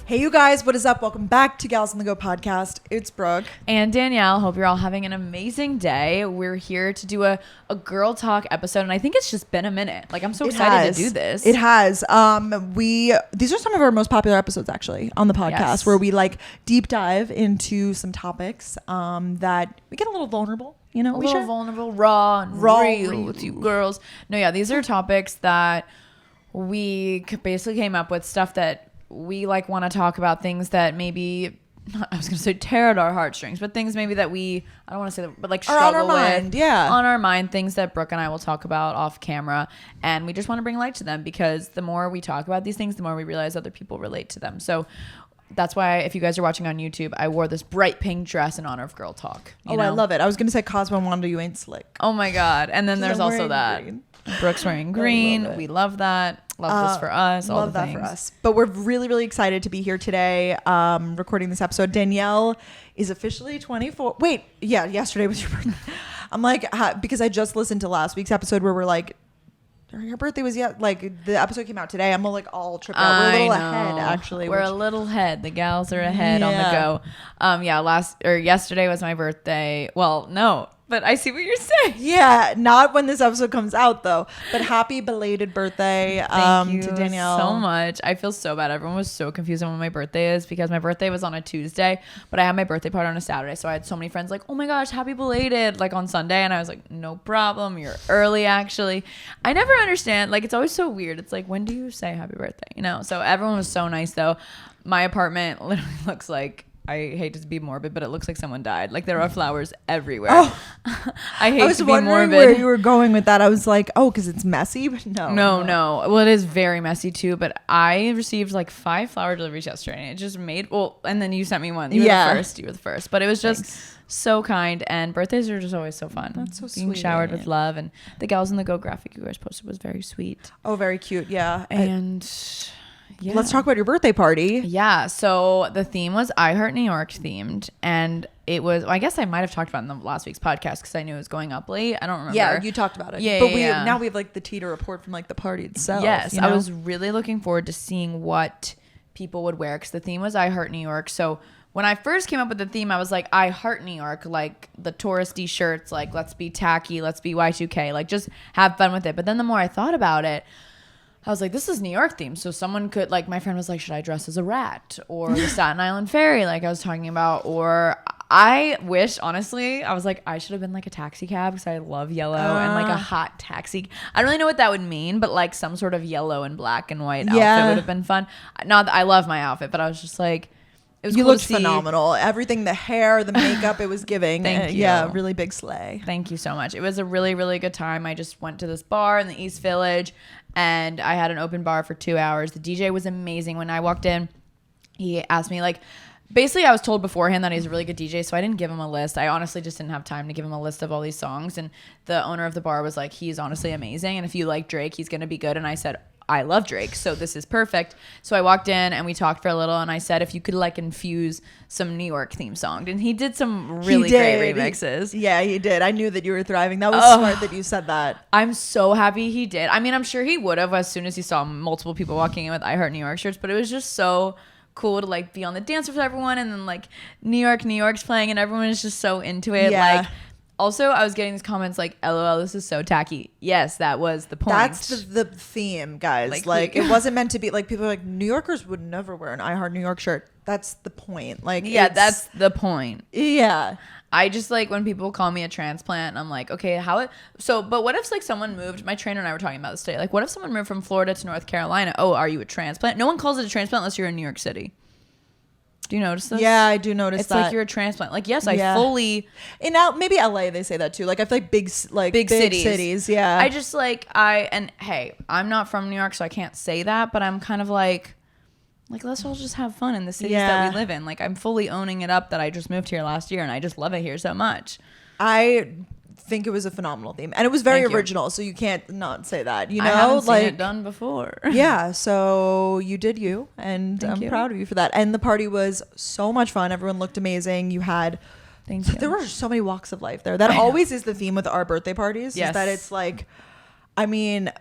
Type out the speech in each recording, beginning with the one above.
Hey, you guys, what is up? Welcome back to Gals on the Go podcast. It's Brooke. And Danielle. Hope you're all having an amazing day. We're here to do a girl talk episode, and I think it's just been a minute. Like, I'm so excited to do this. It has. These are some of our most popular episodes, actually, on the podcast, where we, like, deep dive into some topics that we get a little vulnerable. You know, vulnerable, raw, and real with you girls. No, yeah, these are topics that we basically came up with, stuff that we like want to talk about, things that maybe I was gonna say tear at our heartstrings, but things maybe that I don't want to say that, but like struggle with, on our mind, things that Brooke and I will talk about off camera, and we just want to bring light to them, because the more we talk about these things, the more we realize other people relate to them. So that's why, if you guys are watching on YouTube, I wore this bright pink dress in honor of Girl Talk. You know? I love it. I was gonna say Cosmo Wanda, you ain't slick. Oh my god! And then there's also that green. Brooke's wearing green. We love that. Love this for us. Love that for us. But we're really, really excited to be here today, recording this episode. Danielle is officially 24. Wait, yeah, yesterday was your birthday. I'm like, because I just listened to last week's episode where we're like, her birthday was like the episode came out today. I'm all tripped out. We're a little ahead, actually. We're a little ahead. The gals are ahead on the go. Yesterday was my birthday. Well, no. But I see what you're saying. Yeah, not when this episode comes out, though. But happy belated birthday Thank you to Danielle. So much. I feel so bad. Everyone was so confused on when my birthday is, because my birthday was on a Tuesday, but I had my birthday party on a Saturday. So I had so many friends like, oh my gosh, happy belated, like on Sunday. And I was like, no problem. You're early, actually. I never understand. Like, it's always so weird. It's like, when do you say happy birthday? You know? So everyone was so nice, though. My apartment literally looks like, I hate to be morbid, but it looks like someone died. Like, there are flowers everywhere. Oh. I hate to be morbid. I was wondering where you were going with that. I was like, oh, because it's messy? But no. Well, it is very messy, too. But I received like 5 flower deliveries yesterday. And it just made... Well, and then you sent me one. You were the first. But it was just so kind. And birthdays are just always so fun. That's so sweet. Being showered with love. And the Gals in the Go graphic you guys posted was very sweet. Oh, very cute. Yeah. And... Yeah. Let's talk about your birthday party. Yeah. So the theme was I Heart New York themed. And it was, I guess I might have talked about it in the last week's podcast because I knew it was going up late. I don't remember. Yeah, you talked about it. Yeah. But now we have like the tea to report from like the party itself. Yes. You know? I was really looking forward to seeing what people would wear, because the theme was I Heart New York. So when I first came up with the theme, I was like, I heart New York, like the touristy shirts, like let's be tacky, let's be Y2K, like just have fun with it. But then the more I thought about it, I was like, this is New York themed. So someone could, like, my friend was like, should I dress as a rat or the Staten Island Ferry, like I was talking about? Or I wish, honestly, I was like, I should have been like a taxi cab, because I love yellow and like a hot taxi. I don't really know what that would mean, but like some sort of yellow and black and white outfit would have been fun. Not that I love my outfit, but I was just like, it was you cool looked phenomenal. Everything, the hair, the makeup, it was giving. Thank you. Yeah, really big slay. Thank you so much. It was a really, really good time. I just went to this bar in the East Village, and I had an open bar for 2 hours. The DJ was amazing. When I walked in, he asked me, like, basically I was told beforehand that he's a really good DJ, so I didn't give him a list. I honestly just didn't have time to give him a list of all these songs. And the owner of the bar was like, he's honestly amazing, and if you like Drake, he's going to be good. And I said, I love Drake, so this is perfect. So I walked in and we talked for a little, and I said, if you could like infuse some New York theme song. And he did some really great remixes. He did. I knew that you were thriving. That was smart that you said that. I'm so happy he did. I mean, I'm sure he would have as soon as he saw multiple people walking in with I Heart New York shirts, but it was just so cool to like be on the dance with everyone, and then like New York's playing, and everyone is just so into it. Yeah. Like, also, I was getting these comments like, LOL, this is so tacky. Yes, that was the point. That's the theme, guys. Like it wasn't meant to be like, people are like, New Yorkers would never wear an I Heart New York shirt. That's the point. Like, yeah, that's the point. Yeah. I just like when people call me a transplant, I'm like, okay, but what if like someone moved, my trainer and I were talking about this today, like what if someone moved from Florida to North Carolina? Oh, are you a transplant? No one calls it a transplant unless you're in New York City. Do you notice this? Yeah, I do notice it's that. It's like you're a transplant. Like, yes, I fully... And now, maybe LA, they say that too. Like, I feel like big cities. Yeah. I just like, and hey, I'm not from New York, so I can't say that, but I'm kind of like, let's all just have fun in the cities that we live in. Like, I'm fully owning it up that I just moved here last year, and I just love it here so much. I think it was a phenomenal theme, and it was very original, so you can't not say that, you know. I haven't seen it done before. Yeah, so you did you, and I'm proud of you for that. And the party was so much fun. Everyone looked amazing. You had there were so many walks of life there. That always is the theme with our birthday parties. Yes. Is that it's like, I mean,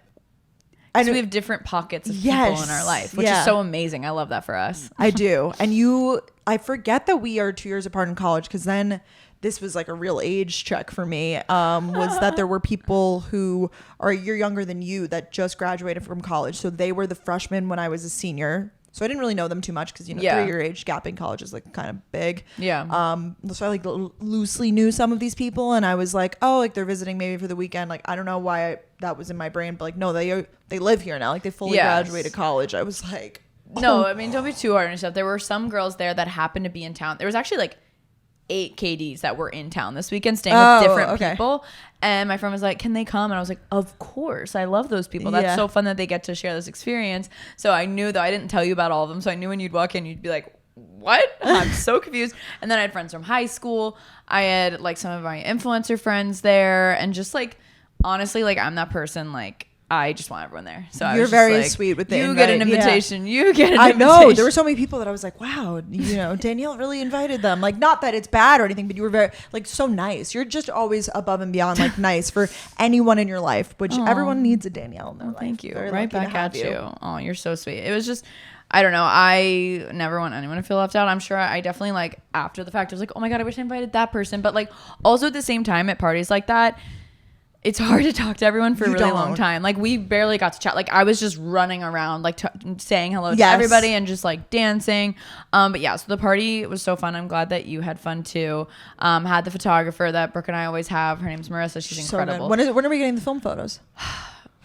I So know. we have different pockets of people in our life, which is so amazing. I love that for us. I do. And I forget that we are 2 years apart in college, because then this was like a real age check for me, was that there were people who are a year younger than you that just graduated from college. So they were the freshmen when I was a senior. So I didn't really know them too much, because, 3-year age gap in college is like kind of big. Yeah. So I like loosely knew some of these people, and I was like, oh, like they're visiting maybe for the weekend. Like, I don't know why that was in my brain, but like, no, they live here now. Like, they fully graduated college. I was like, oh. No, I mean, don't be too hard on yourself. There were some girls there that happened to be in town. There was actually like 8 KDs that were in town this weekend staying with different people. And my friend was like, can they come? And I was like, of course. I love those people. That's so fun that they get to share this experience. So I knew, though I didn't tell you about all of them. So I knew when you'd walk in, you'd be like, what? I'm so confused. And then I had friends from high school. I had like some of my influencer friends there. And just like, honestly, like I'm that person, like, I just want everyone there. So you're very sweet with the you invite. Get an invitation. Yeah. You get an I invitation. know. There were so many people that I was like, wow, Danielle really invited them. Like, not that it's bad or anything, but you were very, like, so nice. You're just always above and beyond, like, nice for anyone in your life, which everyone needs a Danielle in their life. Thank you. Very right back at you. Oh, you're so sweet. It was just, I don't know. I never want anyone to feel left out. I'm sure I definitely, like, after the fact, I was like, oh my God, I wish I invited that person. But, like, also at the same time at parties like that, it's hard to talk to everyone for a really long time. Like, we barely got to chat. Like, I was just running around, like, saying hello to everybody and just, like, dancing. But, yeah, so the party was so fun. I'm glad that you had fun, too. Had the photographer that Brooke and I always have. Her name's Marissa. She's incredible. When are we getting the film photos?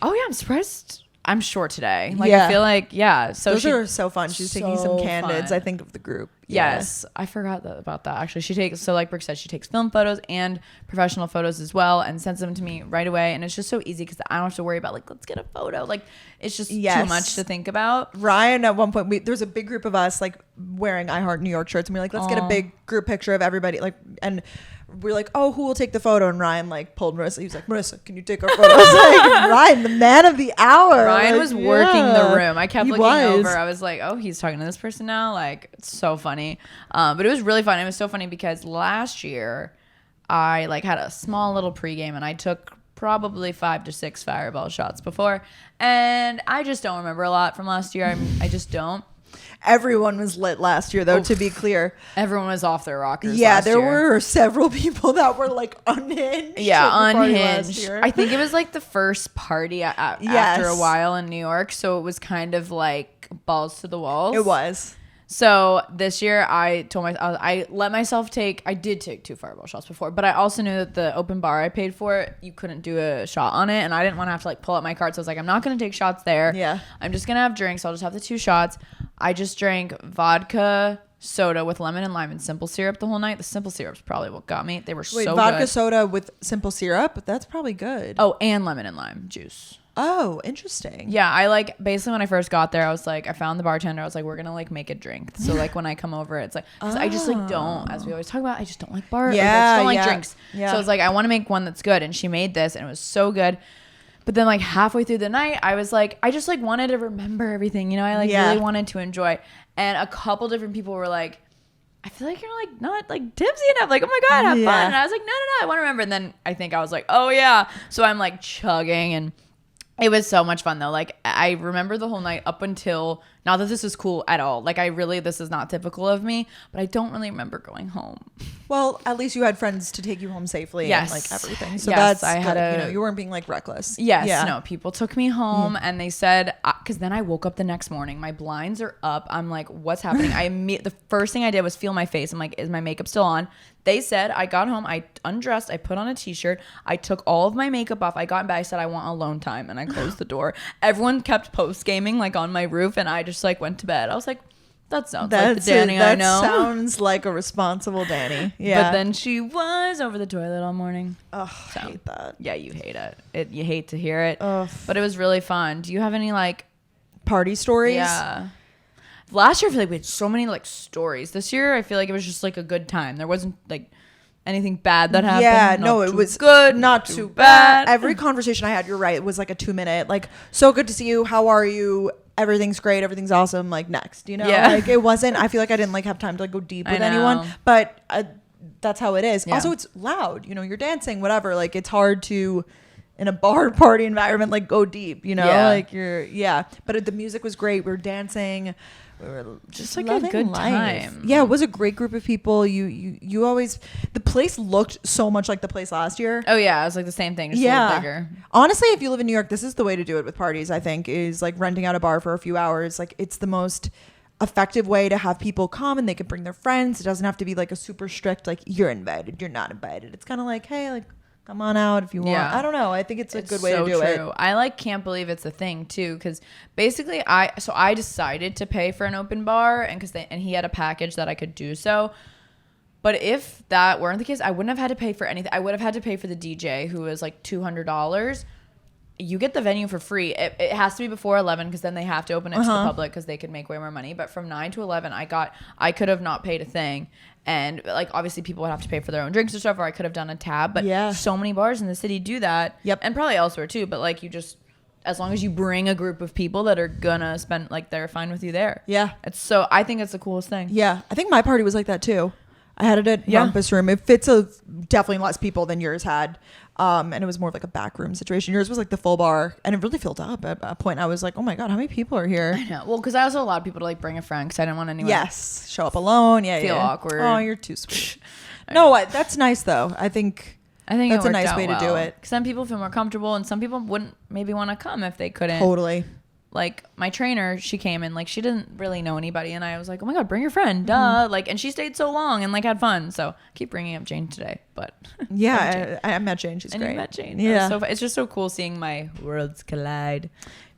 Oh, yeah, I'm surprised. I'm sure today. Like, I feel like, so those are so fun. She's taking some candids, I think, of the group. Yes, I forgot about that. Actually, she takes, so like Brooke said, she takes film photos and professional photos as well, and sends them to me right away. And it's just so easy because I don't have to worry about, like, let's get a photo. Like, it's just too much to think about. Ryan, at one point, there was a big group of us, like, wearing I Heart New York shirts, and we were like, let's get a big group picture of everybody, like, and we're like, oh, who will take the photo? And Ryan, like, pulled Marissa. He was like, Marissa, can you take our photo? I was like, Ryan, the man of the hour. Ryan was working the room. I kept looking over. I was like, oh, he's talking to this person now. Like, it's so funny. But it was really fun. It was so funny because last year I, like, had a small little pregame, and I took probably 5 to 6 fireball shots before. And I just don't remember a lot from last year. I just don't. Everyone was lit last year, though, to be clear. Everyone was off their rockers. Yeah, there were several people that were, like, unhinged. Yeah, unhinged. I think it was like the first party after a while in New York. So it was kind of like balls to the walls. It was. So this year I told myself, I did take 2 fireball shots before, but I also knew that the open bar I paid for, you couldn't do a shot on it. And I didn't want to have to, like, pull out my card. So I was like, I'm not going to take shots there. Yeah. I'm just going to have drinks. I'll just have the 2 shots. I just drank vodka soda with lemon and lime and simple syrup the whole night. The simple syrup's probably what got me. They were so good. Vodka soda with simple syrup? That's probably good. Oh, and lemon and lime juice. Oh, interesting. Yeah, I, like, basically when I first got there, I was like, I found the bartender. I was like, we're gonna, like, make a drink. So, like, when I come over, it's like, because I just, like, don't, as we always talk about, I just don't like bar. Yeah, like, I just don't like drinks. Yeah. So I was like, I want to make one that's good, and she made this, and it was so good. But then, like, halfway through the night, I was like, I just, like, wanted to remember everything, you know. I, like, really wanted to enjoy. And a couple different people were like, I feel like you're, like, not, like, tipsy enough. Like, oh my God, have fun. And I was like, no, I want to remember. And then I think I was like, oh yeah. So I'm, like, chugging, and it was so much fun, though. Like, I remember the whole night up until, not that this is cool at all. Like, this is not typical of me, but I don't really remember going home. Well, at least you had friends to take you home safely and, like, everything. So yes, that's good. You weren't being, like, reckless. Yes. Yeah. No, people took me home and they said, because then I woke up the next morning. My blinds are up. I'm like, what's happening? The first thing I did was feel my face. I'm like, is my makeup still on? They said, I got home, I undressed, I put on a t-shirt, I took all of my makeup off, I got in bed, I said I want alone time, and I closed the door. Everyone kept post-gaming, like, on my roof, and I just, like, went to bed. I was like, that sounds like the Danny I know. That sounds like a responsible Danny. Yeah. But then she was over the toilet all morning. Oh, I hate that. Yeah, you hate it. You hate to hear it. Ugh. But it was really fun. Do you have any, like, party stories? Yeah. Last year, I feel like we had so many, like, stories. This year, I feel like it was just, like, a good time. There wasn't, like, anything bad that happened. Yeah, no, it was good, not too bad. Every conversation I had, you're right, it was like a 2-minute, like, so good to see you, how are you, everything's great, everything's awesome, like, next, you know? Yeah. Like, it wasn't, I feel like I didn't, like, have time to, like, go deep with anyone, but that's how it is. Yeah. Also, it's loud, you know, you're dancing, whatever, like, it's hard to in a bar party environment, like go deep, you know, Yeah. like but the music was great. We were dancing. We were just like a loving good life. time. Yeah, it was a great group of people. You always, the place looked so much like the place last year. Oh yeah, it was like the same thing, just a little bigger. Honestly, if you live in New York, this is the way to do it with parties, I think, is like renting out a bar for a few hours. Like it's the most effective way to have people come and they can bring their friends. It doesn't have to be like a super strict, like you're invited, you're not invited. It's kind of like, hey, like come on out if you want. Yeah. I don't know. I think it's a good way to do it. I like can't believe it's a thing too, because basically I decided to pay for an open bar and he had a package that I could do so. But if that weren't the case, I wouldn't have had to pay for anything. I would have had to pay for the DJ, who was like $200. You get the venue for free. It has to be before 11 because then they have to open it to the public because they could make way more money. But from 9 to 11, I could have not paid a thing. And like obviously people would have to pay for their own drinks or stuff, or I could have done a tab. But so many bars in the city do that. Yep. And probably elsewhere too. But like as long as you bring a group of people that are gonna spend, like they're fine with you there. Yeah. I think it's the coolest thing. Yeah. I think my party was like that too. I had it at Rumpus Room. It fits definitely less people than yours had. And it was more of like a back room situation. Yours was like the full bar, and it really filled up. At a point, I was like, "Oh my god, how many people are here?" I know. Well, because I also allowed people to like bring a friend because I didn't want anyone. Yes, show up alone. Yeah, feel awkward. Oh, you're too sweet. No, that's nice though. I think that's a nice way to do it. Because then people feel more comfortable, and some people wouldn't maybe want to come if they couldn't. Totally. Like my trainer, she came and like she didn't really know anybody, and I was like, "Oh my god, bring your friend, duh!" Like, and she stayed so long and like had fun. So I keep bringing up Jane today, but yeah, I met Jane. She's great. You met Jane. Yeah, so it's just so cool seeing my worlds collide.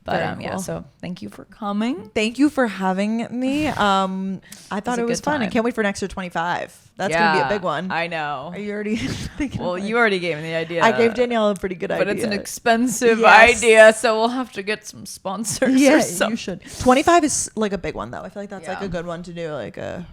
But yeah, so thank you for coming. Thank you for having me. I thought it was fun. I can't wait for next year 25. That's gonna be a big one. I know. Are you already thinking? Well, you already gave me the idea. I gave Danielle a pretty good idea, but it's an expensive idea, so we'll have to get some sponsors. Yeah, or something. You should. 25 is like a big one though. I feel like that's like a good one to do, like a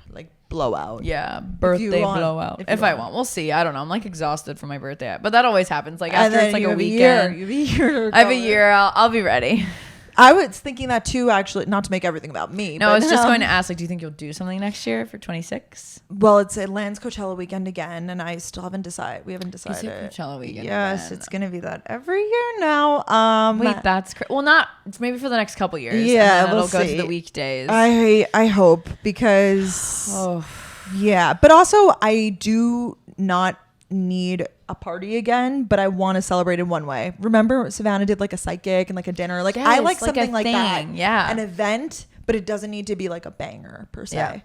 blowout. Yeah, birthday blowout. If I want, we'll see. I don't know. I'm like exhausted for my birthday, but that always happens. Like after it's like a weekend. You have a year. I have a year. I'll be ready. I was thinking that too, actually, not to make everything about me. No, I was just going to ask, like, do you think you'll do something next year for 26? Well, it lands Coachella weekend again, and I still haven't decided. We haven't decided. Is it Coachella weekend? Yes, again? It's going to be that every year now. Wait, that's well, not maybe for the next couple years. Yeah, and then we'll it'll go see. to the weekdays. I hope because yeah, but also I do not need a party again, but I want to celebrate in one way. Remember Savannah did like a psychic and like a dinner, like I like something like that. Yeah, an event, but it doesn't need to be like a banger per se. Yeah.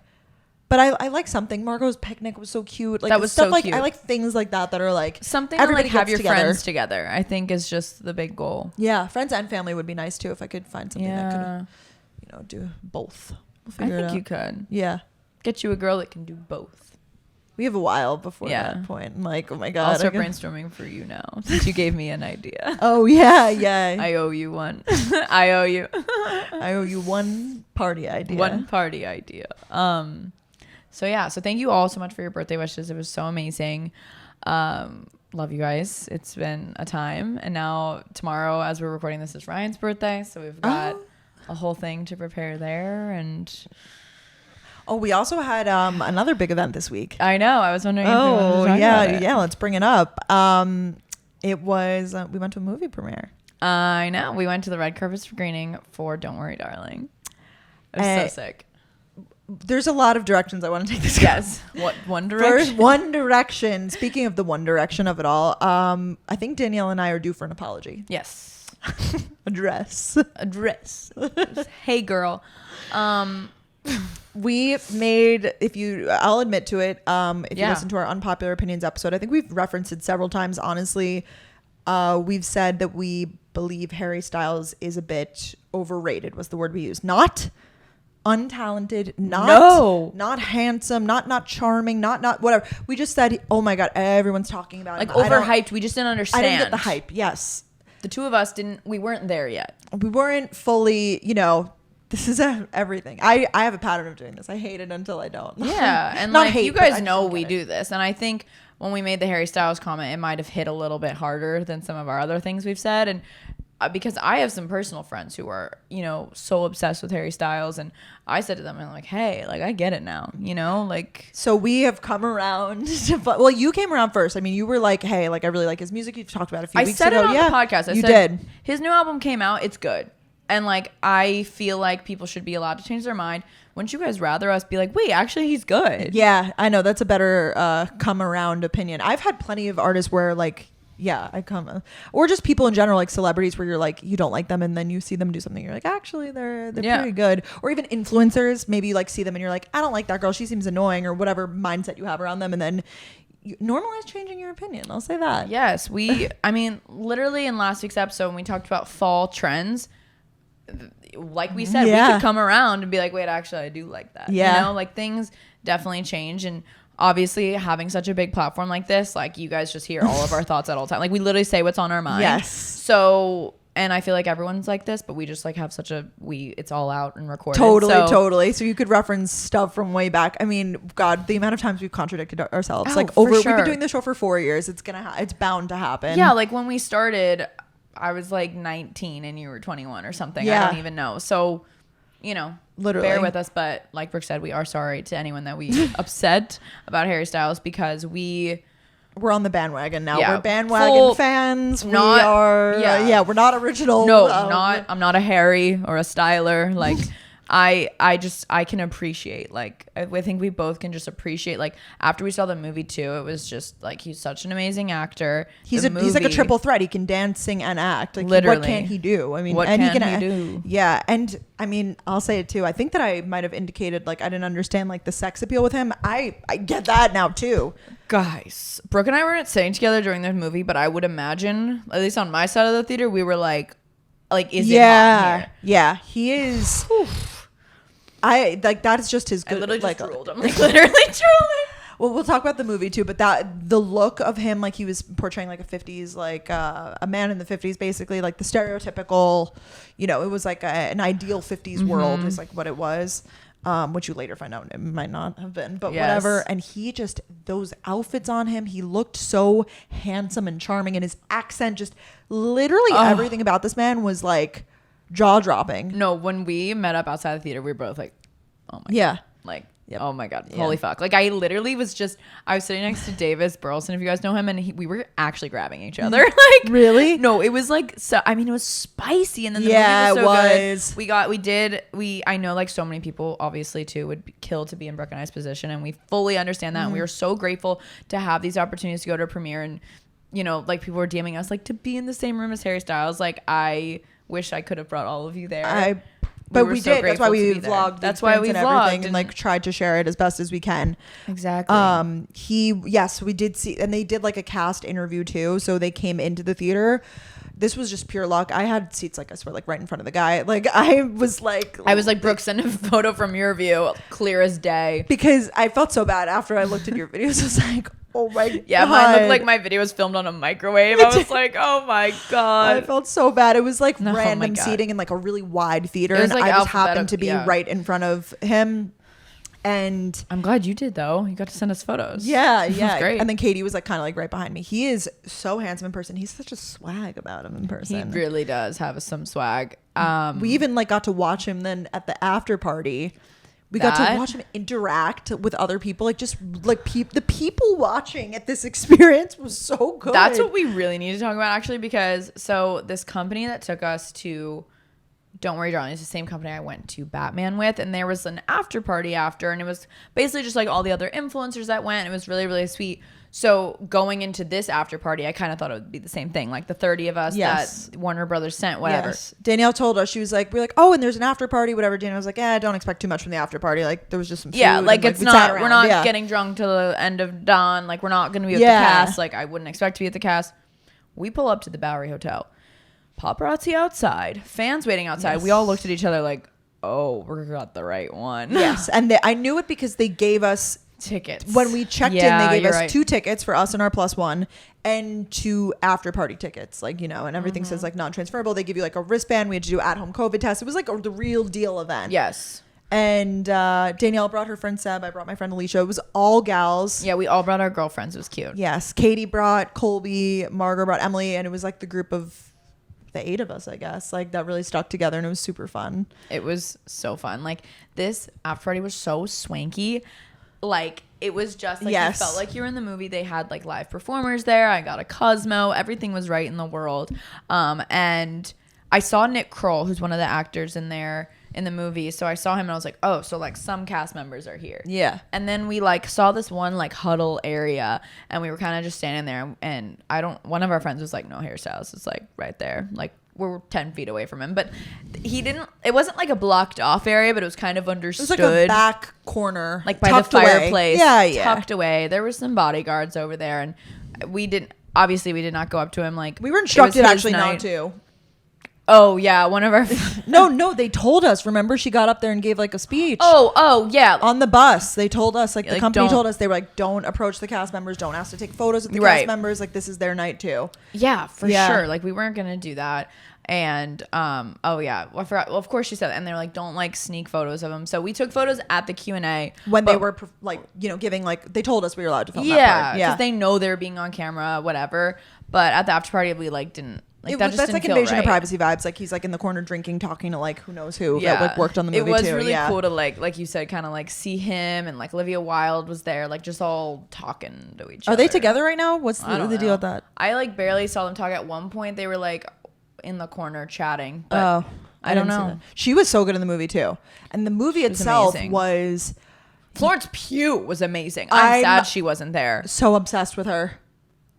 But I like something. Margot's picnic was so cute. Like that was stuff so like cute. I like things like that are like something everybody to like have your together. friends together. I think is just the big goal. Yeah, friends and family would be nice too if I could find something that could, do both. I think you could. Yeah, get you a girl that can do both. We have a while before that point. I'm like, oh my god, I'll start brainstorming for you now since you gave me an idea. Oh yeah. I owe you one. I owe you one party idea. One party idea. So thank you all so much for your birthday wishes. It was so amazing. Love you guys. It's been a time. And now tomorrow, as we're recording this, is Ryan's birthday. So we've got a whole thing to prepare there. And we also had another big event this week. I know. I was wondering if you wanted to talk about it. Yeah. Let's bring it up. It was we went to a movie premiere. I know. We went to the red carpet screening for Don't Worry, Darling. It was so sick. There's a lot of directions I want to take this. Yes. What One Direction? First, One Direction. Speaking of the One Direction of it all, I think Danielle and I are due for an apology. Yes. A dress. Hey, girl. We made, I'll admit to it, if you listen to our Unpopular Opinions episode, I think we've referenced it several times. Honestly, we've said that we believe Harry Styles is a bit overrated, was the word we used. Not untalented, not handsome, not charming, not whatever. We just said, oh my God, everyone's talking about like him. overhyped. We just didn't understand. I didn't get the hype. Yes. The two of us we weren't there yet. We weren't fully, this is everything. I have a pattern of doing this. I hate it until I don't. Yeah. And Not like hate, you guys but know we do this. And I think when we made the Harry Styles comment, it might have hit a little bit harder than some of our other things we've said. And because I have some personal friends who are, you know, so obsessed with Harry Styles, and I said to them, I'm like, hey, like, I get it now, you know, like. So we have come around to, well, you came around first. I mean, you were like, hey, like, I really like his music. You've talked about it a few weeks ago. I said it on the podcast. You did. His new album came out. It's good. And like, I feel like people should be allowed to change their mind. Wouldn't you guys rather us be like, wait, actually, he's good? Yeah, I know. That's a better come around opinion. I've had plenty of artists where like, yeah, or just people in general, like celebrities, where you're like, you don't like them, and then you see them do something, you're like, actually, they're pretty good. Or even influencers, maybe you like see them and you're like, I don't like that girl, she seems annoying, or whatever mindset you have around them, and then you normalize changing your opinion. I'll say that. Yes, I mean, literally in last week's episode when we talked about fall trends, like we said, we could come around and be like, wait, actually, I do like that. You know, like things definitely change, and obviously having such a big platform like this, like you guys just hear all of our thoughts at all time. Like we literally say what's on our mind. Yes. So, and I feel like everyone's like this, but we just like have such it's all out and recorded. Totally. So you could reference stuff from way back. I mean, God, the amount of times we've contradicted ourselves, we've been doing the show for 4 years. It's it's bound to happen. Yeah. Like when we started, I was like 19 and you were 21 or something. Yeah. I don't even know. So, you know, literally bear with us. But like Brooke said, we are sorry to anyone that we upset about Harry Styles, because we're on the bandwagon now. Yeah, we're bandwagon fans. We're not original. No, I'm not a Harry or a Styler. Like I can appreciate, like, I think we both can just appreciate, like, after we saw the movie too, it was just like, he's such an amazing actor. He's like a triple threat. He can dance, sing, and act. Like, literally. What can't he do? I mean, what and can he do? Yeah. And I mean, I'll say it too. I think that I might have indicated, like, I didn't understand, like, the sex appeal with him. I get that now too. Guys, Brooke and I weren't sitting together during the movie, but I would imagine, at least on my side of the theater, we were like, is it hot here? Yeah, he is. I like, that's just his good. I literally just drooled. I'm like literally drooling. Well, we'll talk about the movie too, but the look of him, like he was portraying like a 50s, like a man in the 50s, basically, like the stereotypical, you know, it was like an ideal 50s world is like what it was, which you later find out it might not have been, but whatever. And he just, those outfits on him, he looked so handsome and charming, and his accent, just literally everything about this man was like jaw dropping. No, when we met up outside the theater, we were both like, oh my god, like, oh my god, holy fuck. Like, I literally I was sitting next to Davis Burleson, if you guys know him, and we were actually grabbing each other. Like, really? No, it was like, so I mean, it was spicy, and then the movie was so good. I know, like, so many people obviously too would kill to be in Brooke and I's position, and we fully understand that. And we were so grateful to have these opportunities to go to a premiere, and, you know, like, people were DMing us like to be in the same room as Harry Styles. Like, I wish I could have brought all of you there. But we did. That's why we vlogged. That's why we vlogged and like tried to share it as best as we can. Exactly. We did see, and they did like a cast interview too. So they came into the theater. This was just pure luck. I had seats, like, I swear, like right in front of the guy. Like I was like, Brooke, send a photo from your view, clear as day. Because I felt so bad after I looked at your videos. I was like, oh my god. Yeah, mine looked like my video was filmed on a microwave. I was like, oh my god. I felt so bad. It was like random seating in like a really wide theater, and like, I just happened to be right in front of him. And I'm glad you did, though. You got to send us photos. Yeah. Great. And then Katie was like kind of like right behind me. He is so handsome in person. He's such a swag about him in person. He really does have some swag. We even like got to watch him then at the after party. We got to watch him interact with other people. Like, just like the people watching at this experience was so good. That's what we really need to talk about, actually, because so this company that took us to Don't Worry Darling is the same company I went to Batman with, and there was an after party after, and it was basically just like all the other influencers that went. It was really, really sweet. So going into this after party, I kind of thought it would be the same thing, like the 30 of us that Warner Brothers sent, whatever. Yes. Danielle told us, she was like, we're like, oh, and there's an after party, whatever. Danielle was like, don't expect too much from the after party. Like, there was just some food. Yeah, like, it's not, we're not getting drunk till the end of dawn. Like, we're not going to be with the cast. Like, I wouldn't expect to be at the cast. We pull up to the Bowery Hotel. Paparazzi outside, fans waiting outside. Yes. We all looked at each other like, oh, we got the right one. Yes, and I knew it because they gave us tickets. When we checked in, they gave us 2 tickets for us and our +1, and 2 after party tickets. Like, you know, and everything says like non-transferable. They give you like a wristband. We had to do at-home COVID tests. It was like the real deal event. Yes. And Danielle brought her friend Seb. I brought my friend Alicia. It was all gals. Yeah, we all brought our girlfriends. It was cute. Yes. Katie brought Colby. Margot brought Emily. And it was like the group of the 8 of us, I guess, like that really stuck together, and it was super fun. It was so fun. Like this after party was so swanky. Like it was just like you felt like you were in the movie. They had like live performers there. I got a Cosmo. Everything was right in the world. And I saw Nick Kroll, who's one of the actors in there in the movie. So I saw him and I was like, oh, so like some cast members are here. Yeah. And then we like saw this one like huddle area, and we were kind of just standing there, and one of our friends was like, no, hairstyles is like right there. Like we're 10 feet away from him, but it wasn't like a blocked off area, but it was kind of understood. It was like a back corner, like by the fireplace, yeah, tucked away. There were some bodyguards over there, and we did not go up to him. Like we were instructed actually not to. Oh yeah, one of our no, they told us. Remember, she got up there and gave like a speech. Oh yeah, on the bus. They told us, like the company told us, they were like, don't approach the cast members, don't ask to take photos with the cast members. Like this is their night too. Yeah, for sure. Like we weren't gonna do that. And oh yeah, I forgot. Well, of course she said that. And they're like, don't like sneak photos of them. So we took photos at the Q&A when they were like, you know, giving like, they told us we were allowed to film that part. Yeah, because they know they were being on camera, whatever. But at the after party, we like didn't. Like, that's like invasion of privacy vibes. Like he's like in the corner drinking, talking to like who knows who that like worked on the movie too. It was really cool to like you said, kind of like see him, and like Olivia Wilde was there, like just all talking to each other. Are they together right now? What's the deal with that? I like barely saw them talk. At one point they were like in the corner chatting. But I don't know. She was so good in the movie too, and the movie itself was. Florence Pugh was amazing. I'm sad she wasn't there. So obsessed with her.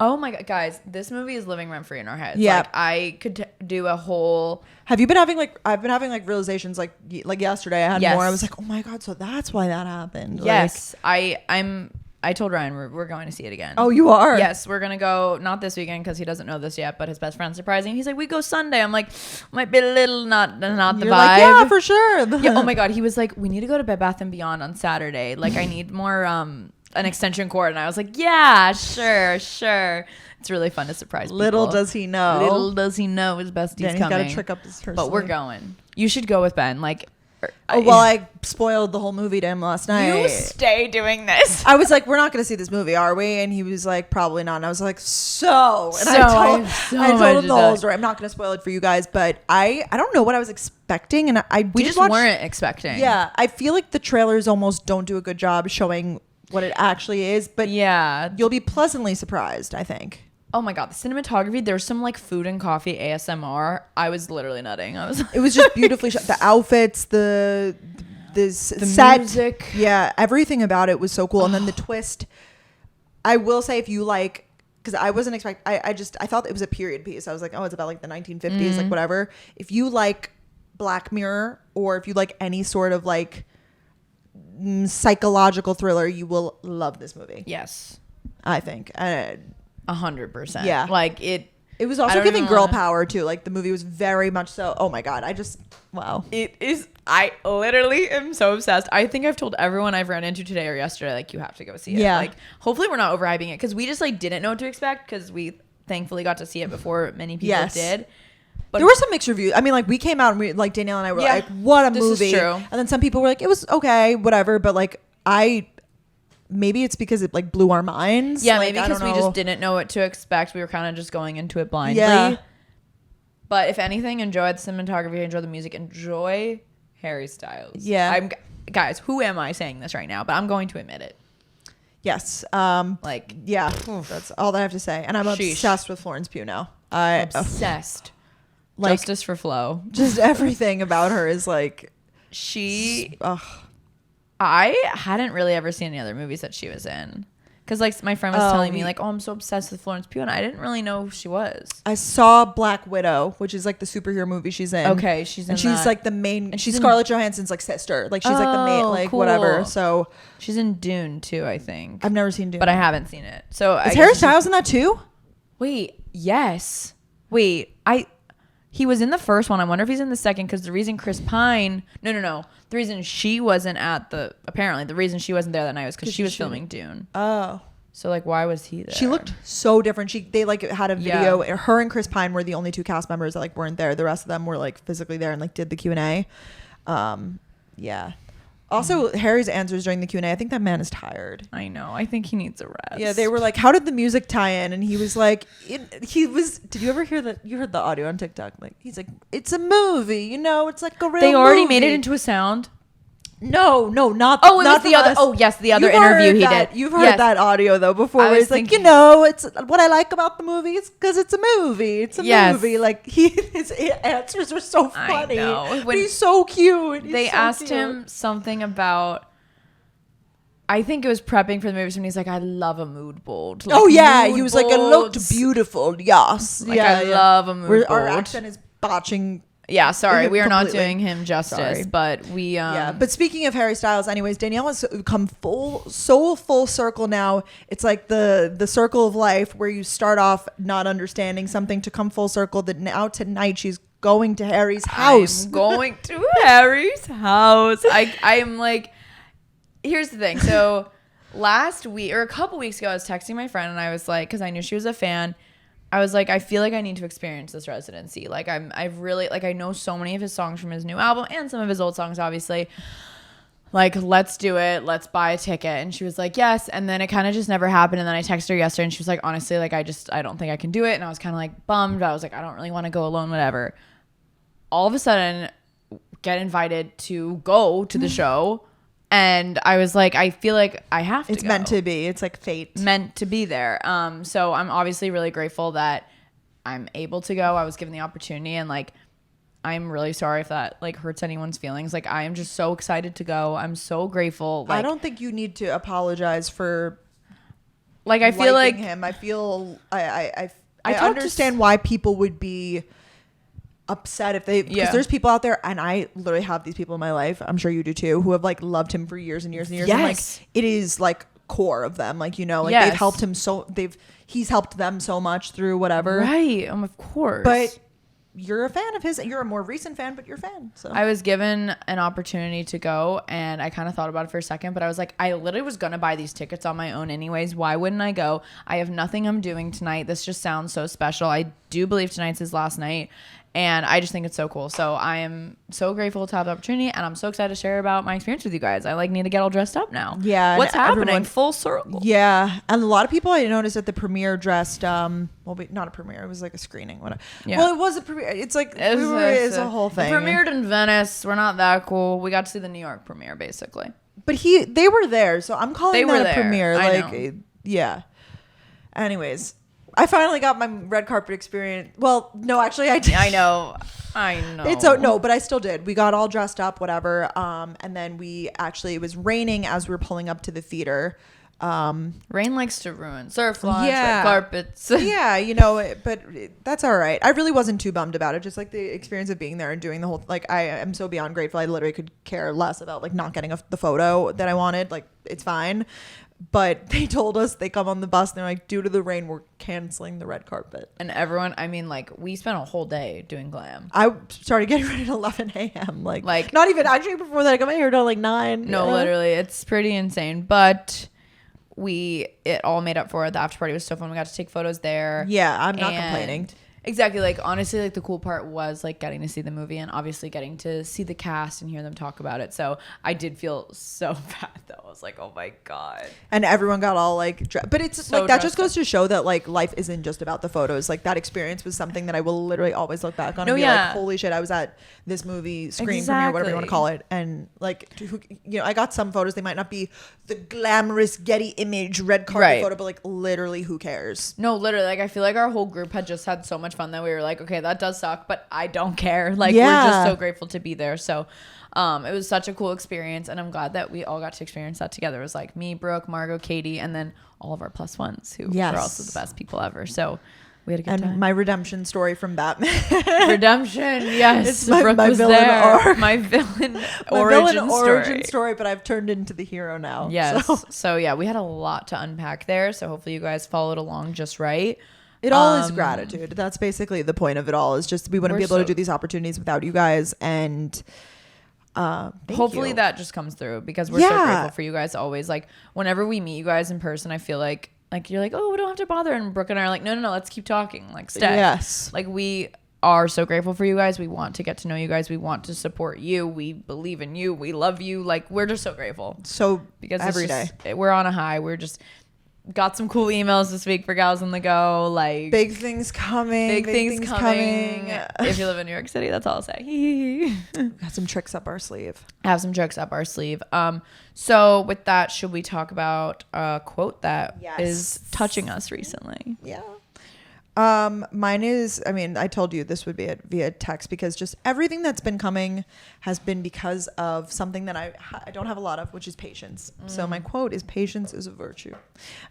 Oh my god, guys, this movie is living rent free in our heads. Yeah, like I could do a whole. Have you been having like? I've been having like realizations like yesterday. I had more. I was like, oh my god, so that's why that happened. Yes, like, I told Ryan we're going to see it again. Oh, you are? Yes, we're gonna go. Not this weekend because he doesn't know this yet. But his best friend's surprising. He's like, we go Sunday. I'm like, might be a little not the You're vibe. Like, yeah, for sure. Yeah. Oh my god, he was like, we need to go to Bed Bath and Beyond on Saturday. Like, I need more an extension cord, and I was like, yeah, sure. It's really fun to surprise people. Little does he know his bestie's coming. Got to trick up his But we're going. You should go with Ben. Like, I spoiled the whole movie to him last night. You stay doing this. I was like, we're not going to see this movie, are we? And he was like, probably not. And I was like, I told him the whole story. I'm not going to spoil it for you guys, but I don't know what I was expecting, and we just weren't expecting. Yeah, I feel like the trailers almost don't do a good job showing what it actually is, but yeah, you'll be pleasantly surprised, I think. Oh my god, the cinematography, there's some like food and coffee ASMR. I was literally nutting. It was just beautifully shot. The outfits, the set, music. Yeah, everything about it was so cool. And then the twist, I will say, if you like, because I wasn't expecting, I thought it was a period piece. I was like, oh, it's about like the 1950s, like whatever. If you like Black Mirror, or if you like any sort of like psychological thriller, you will love this movie. Yes, I think 100%. Yeah, like it was also giving girl power too. Like the movie was very much so. Oh my god, wow. It is. I literally am so obsessed. I think I've told everyone I've ran into today or yesterday, like, you have to go see it. Yeah. Like, hopefully we're not overhyping it, because we just like didn't know what to expect, because we thankfully got to see it before many people did. But there were some mixed reviews. I mean, like, we came out and we, like, Danielle and I were like, what a movie. Is true. And then some people were like, it was okay, whatever. But like, maybe it's because it like blew our minds. Yeah, like, maybe because we just didn't know what to expect. We were kind of just going into it blindly. Yeah. But if anything, enjoy the cinematography, enjoy the music, enjoy Harry Styles. Yeah. Guys, who am I saying this right now? But I'm going to admit it. Yes. Like, yeah, that's all that I have to say. And I'm obsessed with Florence Pugh now. Obsessed. Like, justice for Flo. Just everything about her is like, I hadn't really ever seen any other movies that she was in. Because, like, my friend was telling me, like, oh, I'm so obsessed with Florence Pugh, and I didn't really know who she was. I saw Black Widow, which is, like, the superhero movie she's in. Okay, she's like, the main... And she's Scarlett Johansson's, like, sister. Like, she's, like, the main... Like, cool. Whatever, so... She's in Dune, too, I think. I've never seen Dune. But I haven't seen it. So is Harry Styles in that, too? Wait, yes. Wait, he was in the first one. I wonder if he's in the second, because the reason Chris Pine... No. The reason she wasn't at the... Apparently, the reason she wasn't there that night was because she was filming Dune. Oh. So, like, why was he there? She looked so different. They, like, had a video. Yeah. Her and Chris Pine were the only two cast members that, like, weren't there. The rest of them were, like, physically there and, like, did the Q&A. Yeah. Also, Harry's answers during the Q&A, I think that man is tired. I know. I think he needs a rest. Yeah, they were like, how did the music tie in? And he was like, did you ever hear that? You heard the audio on TikTok. Like, he's like, it's a movie, you know, it's like a real They already movie. made it into a sound? No, not. Oh, it not was the other. us. Oh, yes, the other You've interview he that, did. You've heard Yes. that audio though before. I Where was he's like, thinking- you know, it's what I like about the movie is because it's a movie. It's a movie. Like his answers are so funny. I know. But he's so cute. They asked him something about. I think it was prepping for the movie, and he's like, "I love a mood board." Like, oh yeah, mood he was like, "It looked boards. beautiful." Yes, Like, I love a mood Our board. accent is botching. Yeah, sorry, we are not completely. doing him justice, Sorry. but we. Yeah, but speaking of Harry Styles, anyways, Danielle has come full circle now. It's like the circle of life where you start off not understanding something to come full circle. That now tonight she's going to Harry's house. I'm going to Harry's house. I'm like, here's the thing. So last week or a couple weeks ago, I was texting my friend and I was like, because I knew she was a fan. I was like, I feel like I need to experience this residency. Like I've really, like, I know so many of his songs from his new album and some of his old songs, obviously. Like, let's do it. Let's buy a ticket. And she was like, yes. And then it kind of just never happened. And then I texted her yesterday and she was like, honestly, like, I don't think I can do it. And I was kind of like bummed. I was like, I don't really want to go alone, whatever. All of a sudden, get invited to go to the show. And I was like, I feel like I have to. It's go. meant to be. It's like fate. Meant to be there. So I'm obviously really grateful that I'm able to go. I was given the opportunity, and like, I'm really sorry if that like hurts anyone's feelings. Like, I am just so excited to go. I'm so grateful. Like, I don't think you need to apologize for. Like, I feel like him. I feel I talked understand why people would be upset if they, because there's people out there, and I literally have these people in my life, I'm sure you do too, who have like loved him for years and years and years. Yes. And like it is like core of them, like, you know, like Yes. they've helped him he's helped them so much through whatever. right, of course. But you're a fan of his. You're a more recent fan, but you're a fan. So I was given an opportunity to go, and I kind of thought about it for a second, but I was like, I literally was going to buy these tickets on my own anyways. Why wouldn't I go? I have nothing I'm doing tonight. This just sounds so special. I do believe tonight's his last night, and I just think it's so cool. So I am so grateful to have the opportunity, and I'm so excited to share about my experience with you guys. I like need to get all dressed up now. Yeah, What's and happening? everyone- Full circle. yeah, and a lot of people I noticed at the premiere dressed not a premiere, it was like a screening, whatever. Yeah. Well, it was a premiere. It's like it's a whole thing. It premiered in Venice. We're not that cool. We got to see the New York premiere, basically. But they were there, so I'm calling They were that a there. premiere. I Like, know. yeah. Anyways, I finally got my red carpet experience. Well, no, actually, I did. I know. It's no, but I still did. We got all dressed up, whatever. And then it was raining as we were pulling up to the theater. Rain likes to ruin surf lines, Yeah. red carpets. Yeah, you know, but that's all right. I really wasn't too bummed about it. Just like the experience of being there and doing the whole, like, I am so beyond grateful. I literally could care less about like not getting the photo that I wanted. Like, it's fine. But they told us, they come on the bus and they're like, due to the rain, we're canceling the red carpet. And everyone, I mean, like, we spent a whole day doing glam. I started getting ready at 11 a.m. Like Like- not even actually before that. I got my hair done like 9. No, Yeah. literally, it's pretty insane. But it all made up for it. The after party was so fun. We got to take photos there. Yeah, I'm not And complaining. Exactly. Like, honestly, like, the cool part was like getting to see the movie and obviously getting to see the cast and hear them talk about it. So I did feel so bad though. I was like, oh my God. And everyone got all like, but it's So like, that just dressed goes to show that like life isn't just about the photos. Like, that experience was something that I will literally always look back on No, and be yeah. like, holy shit, I was at this movie screen premiere, whatever you want to Exactly. call it. And like, you know, I got some photos. They might not be the glamorous Getty image red carpet Right. photo, but like literally who cares? No, literally, like, I feel like our whole group had just had so much fun that we were like, okay, that does suck, but I don't care. Like, we're Yeah. just so grateful to be there. So it was such a cool experience, and I'm glad that we all got to experience that together. It was like me, Brooke, Margot, Katie, and then all of our plus ones who Yes. are also the best people ever. So we had a good And time. my redemption story from Batman. Redemption, yes. It's my- Brooke my was villain there. arc. My villain My origin origin story. story, but I've turned into the hero now. Yes. So So yeah, we had a lot to unpack there. So hopefully you guys followed along just right. it all is gratitude. That's basically the point of it all, is just we wouldn't We're be able to so- do these opportunities without you guys. And Hopefully you. that just comes through, because we're so Yeah. grateful for you guys always. Like, whenever we meet you guys in person, I feel like you're like, oh, we don't have to bother, and Brooke and I are like, no, let's keep talking, like, stay. Yes. Like, we are so grateful for you guys. We want to get to know you guys. We want to support you. We believe in you. We love you. Like, we're just so grateful. So Because every it's day. just, we're on a high. We're just got some cool emails this week for Gals on the Go. Like, Big things coming. big things coming. If you live in New York City, that's all I'll say. Got some tricks up our sleeve. Have some tricks up our sleeve. So with that, should we talk about a quote that is touching us recently? Yeah. Mine is, I mean, I told you this would be via text because just everything that's been coming has been because of something that I don't have a lot of, which is patience. So my quote is, patience is a virtue.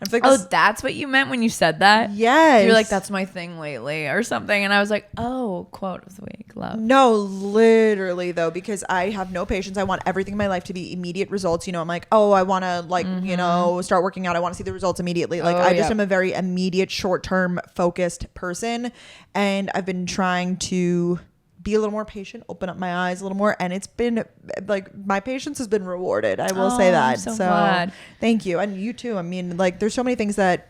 I feel like That's what you meant when you said that? Yes. You're like, that's my thing lately or something. And I was like, oh, quote of the week. Love. No, literally though, because I have no patience. I want everything in my life to be immediate results. You know, I'm like, oh, I want to like, you know, start working out. I want to see the results immediately. Like I just am a very immediate, short-term focused person. And I've been trying to be a little more patient, open up my eyes a little more. And it's been like, my patience has been rewarded. I will say that. I'm so glad. Thank you. And you too. I mean, like there's so many things that,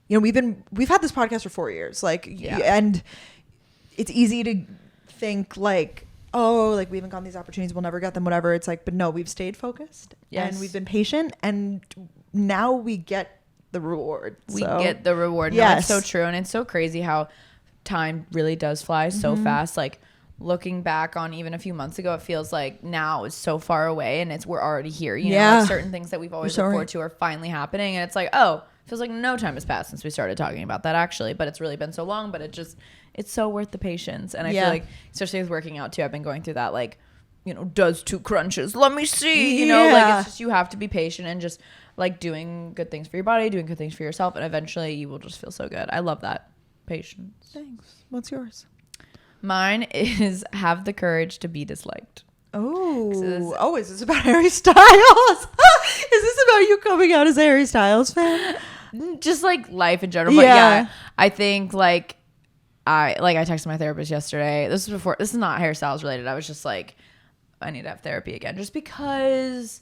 you know, we've had this podcast for 4 years. Like, and it's easy to think like, oh, like we haven't gotten these opportunities, we'll never get them, whatever. It's like, but no, we've stayed focused and we've been patient, and now we get the reward. We get the reward. No, Yes. it's so true. And it's so crazy how time really does fly so fast. Like looking back on even a few months ago, it feels like now is so far away and we're already here. You know, like certain things that we've always looked forward to are finally happening. And it's like, oh, feels like no time has passed since we started talking about that actually, but it's really been so long. But it's so worth the patience. And I feel like, especially with working out too, I've been going through that, like, you know, does 2 crunches, let me see, you know, like it's just, you have to be patient and just like doing good things for your body, doing good things for yourself, and eventually you will just feel so good. I love that. Patience. Thanks. What's yours? Mine is have the courage to be disliked. Oh, is this about Harry Styles? Is this about you coming out as a Harry Styles fan? Just like life in general. But yeah, I think like I texted my therapist yesterday. This is not hairstyles related. I was just like, I need to have therapy again, just because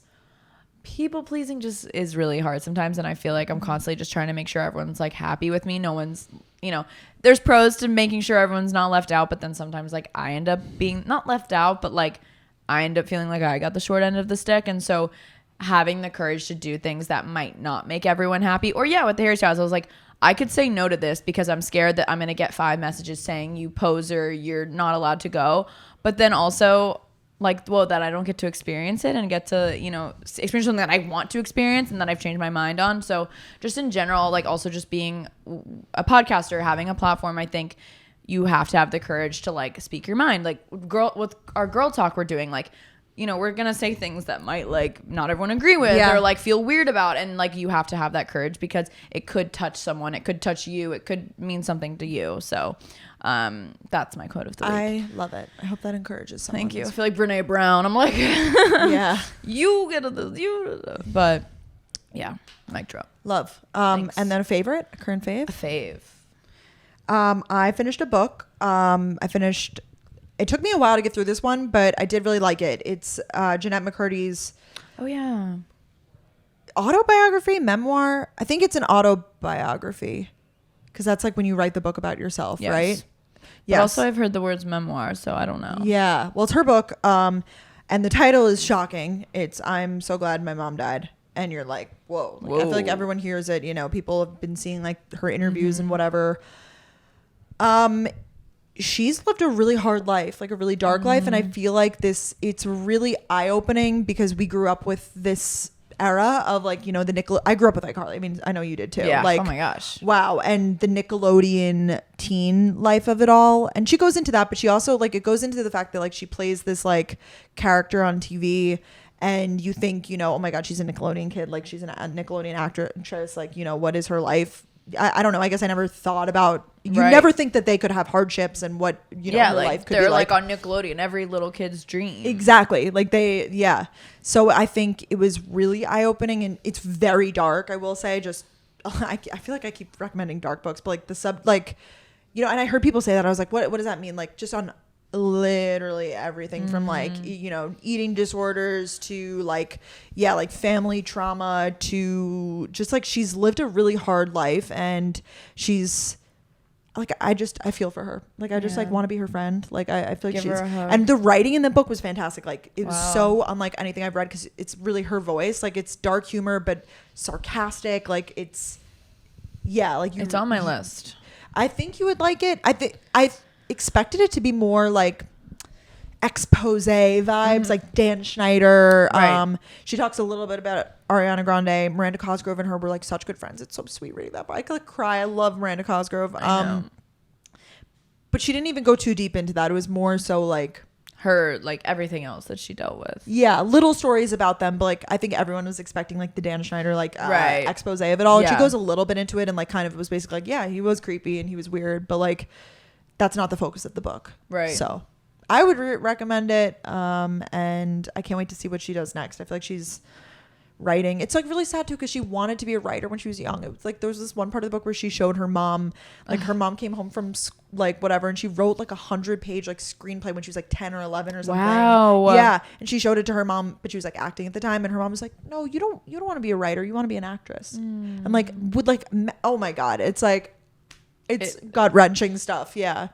people pleasing just is really hard sometimes. And I feel like I'm constantly just trying to make sure everyone's like happy with me. No one's, you know, there's pros to making sure everyone's not left out, but then sometimes like I end up being not left out, but like I end up feeling like I got the short end of the stick. And so having the courage to do things that might not make everyone happy, or with the hairstyles, I was like, I could say no to this because I'm scared that I'm going to get 5 messages saying you poser, you're not allowed to go. But then also like, well, that I don't get to experience it and get to, you know, experience something that I want to experience and that I've changed my mind on. So just in general, like also just being a podcaster, having a platform, I think you have to have the courage to like speak your mind. Like with our girl talk we're doing, like, you know, we're going to say things that might like not everyone agree with or like feel weird about. And like, you have to have that courage because it could touch someone. It could touch you. It could mean something to you. So that's my quote of the week. I love it. I hope that encourages someone. Thank you. I feel like Brene Brown. I'm like, you get but yeah, mic drop. Love. And then a favorite, a current fave. A fave. I finished a book. It took me a while to get through this one, but I did really like it. It's Jeanette McCurdy's autobiography, memoir. I think it's an autobiography because that's like when you write the book about yourself, right? Yes. But also I've heard the words memoir, so I don't know. Yeah. Well, it's her book. And the title is shocking. It's I'm So Glad My Mom Died. And you're like, whoa. Like, I feel like everyone hears it. You know, people have been seeing like her interviews and whatever. She's lived a really hard life, like a really dark life. And I feel like it's really eye-opening because we grew up with this era of like, you know, I grew up with iCarly. I mean, I know you did too. Yeah. Like, oh my gosh. Wow. And the Nickelodeon teen life of it all. And she goes into that, but she also like, it goes into the fact that like she plays this like character on TV and you think, you know, oh my God, she's a Nickelodeon kid. Like she's a Nickelodeon actress. Like, you know, what is her life? I don't know. I guess I never thought about. You never think that they could have hardships and what her life could be like. They're like on Nickelodeon, every little kid's dream. Exactly. Like So I think it was really eye opening and it's very dark. I will say, just I feel like I keep recommending dark books, but like you know, and I heard people say that. I was like, what does that mean? Like just on literally everything from like, you know, eating disorders to like family trauma to just like she's lived a really hard life and she's like I feel for her. Like I just like want to be her friend. Like I feel like Give her a hug. and the writing in the book was fantastic. Like it was Wow. so unlike anything I've read because it's really her voice. Like it's dark humor but sarcastic. Like it's It's on my list. I think you would like it. I expected it to be more like expose vibes, like Dan Schneider. Right. She talks a little bit about Ariana Grande. Miranda Cosgrove and her were like such good friends. It's so sweet reading that book. I could like cry. I love Miranda Cosgrove. I know. But she didn't even go too deep into that. It was more so like Her, like, everything else that she dealt with. yeah, little stories about them. But like I think everyone was expecting like the Dan Schneider like Right. expose of it all. And she Yeah. goes a little bit into it and like kind of was basically like, yeah, he was creepy and he was weird, but like that's not the focus of the book. Right. So I would recommend it. And I can't wait to see what she does next. I feel like she's writing. It's like really sad too because she wanted to be a writer when she was young. It was like there was this one part of the book where she showed her mom, like her mom came home from like whatever, and she wrote like 100-page like screenplay when she was like 10 or 11 or something. Wow. Yeah, and she showed it to her mom, but she was like acting at the time, and her mom was like, "No, you don't want to be a writer. You want to be an actress." I'm like, would like, oh my god, it's like, it's gut-wrenching stuff. Yeah.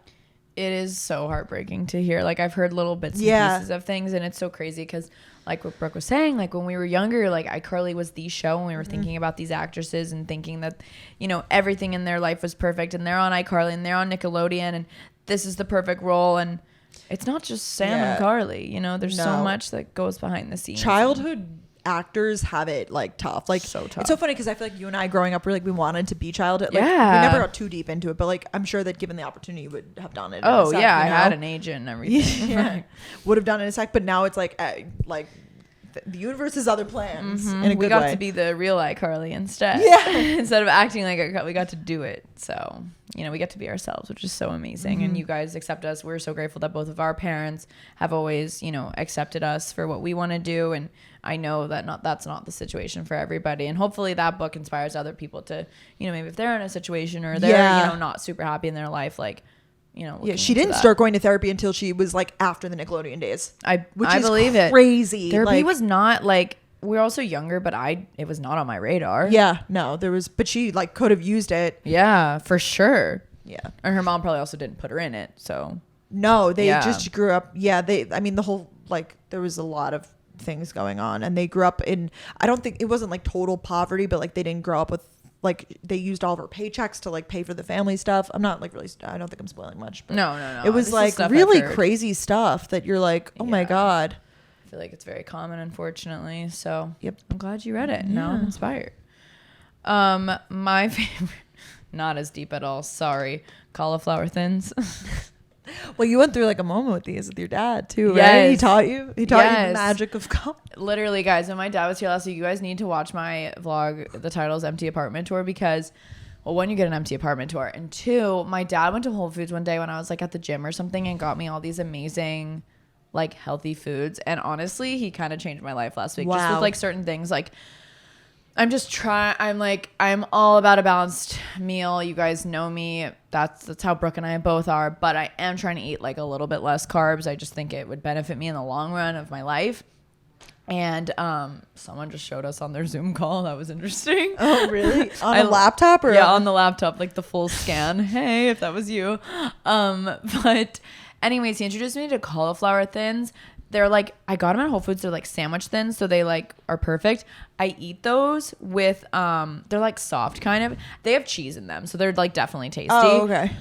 It is so heartbreaking to hear. Like, I've heard little bits and pieces of things, and it's so crazy because, like what Brooke was saying, like when we were younger, like iCarly was the show, and we were thinking about these actresses and thinking that, you know, everything in their life was perfect, and they're on iCarly and they're on Nickelodeon, and this is the perfect role, and it's not just Sam and Carly. You know, there's so much that goes behind the scenes. Childhood actors have it like tough. Like So tough. It's so funny because I feel like you and I growing up were like we wanted to be childhood. Like, Yeah. we never got too deep into it, but like I'm sure that given the opportunity, you would have done it. Oh in a sec, yeah, you I know? had an agent and everything. Yeah, would have done it in a sec. But now it's like the universe has other plans. In a good We got way. to be the real iCarly instead. Yeah. Instead of acting like iCarly, we got to do it. So, you know, we got to be ourselves, which is so amazing. And you guys accept us. We're so grateful that both of our parents have always, you know, accepted us for what we want to do. And I know that that's not the situation for everybody. And hopefully that book inspires other people to, you know, maybe if they're in a situation or they're, you know, not super happy in their life, like, you know, Yeah, she into didn't that. start going to therapy until she was like after the Nickelodeon days. I is believe it. Crazy. Therapy like, was not like, we were also younger, but it was not on my radar. Yeah, no, there was, but she like could have used it. Yeah, for sure. Yeah. And her mom probably also didn't put her in it. So No, they Yeah. just grew up. Yeah, I mean, the whole, like, there was a lot of things going on. And they grew up in, I don't think, it wasn't like total poverty, but like they didn't grow up with, like, they used all of her paychecks to like pay for the family stuff. I'm not like really, I don't think I'm spoiling much. But no. it was This is like stuff I've really heard. crazy stuff that you're like, oh my Yeah. God. I feel like it's very common, unfortunately. So Yep. I'm glad you read it. Now I'm inspired. My favorite, not as deep at all. Sorry. Cauliflower thins. Well, you went through like a moment with these with your dad too, right? Yes. He taught you the Yes. magic of Literally, guys, when my dad was here last week, you guys need to watch my vlog. The title is Empty Apartment Tour because, well, one, you get an empty apartment tour, and two, my dad went to Whole Foods one day when I was like at the gym or something and got me all these amazing, like, healthy foods. And honestly, he kind of changed my life last week. Just Wow. with like certain things. Like, I'm all about a balanced meal. You guys know me. That's how Brooke and I both are. But I am trying to eat like a little bit less carbs. I just think it would benefit me in the long run of my life. And someone just showed us on their Zoom call. That was interesting. Oh, really? On a laptop or? Yeah, on the laptop, like the full scan. Hey, if that was you. But anyways, he introduced me to cauliflower thins. They're like, I got them at Whole Foods. They're like sandwich thins, so they like are perfect. I eat those with they're like soft kind of. They have cheese in them, so they're like definitely tasty. Oh, okay.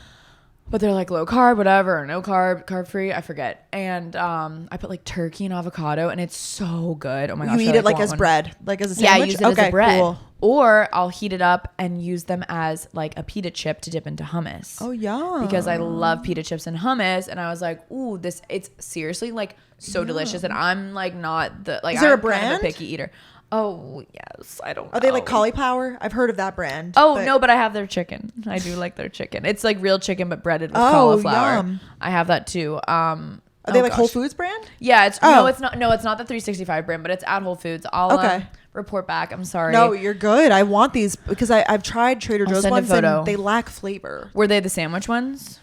But they're like low carb, whatever, or no carb free. I forget. And I put like turkey and avocado, and it's so good. Oh my gosh! You eat it like as bread, like as a sandwich. Yeah, I use it as a bread. Cool. Or I'll heat it up and use them as like a pita chip to dip into hummus. Oh yeah. Because I love pita chips and hummus, and I was like, ooh, it's seriously like so delicious. And I'm like not the like. Is there I'm a brand? Kind of a picky eater. Oh yes, I don't know. Are they like cauliflower? I've heard of that brand. Oh no, but I have their chicken. I do like their chicken. It's like real chicken but breaded with cauliflower. Yum. I have that too. Are they like Whole Foods brand? Yeah, it's Oh. it's not the 365 brand, but it's at Whole Foods. I'll report back. I'm sorry. No, you're good. I want these because I've tried Trader I'll Joe's send a ones photo. and they lack flavor. Were they the sandwich ones?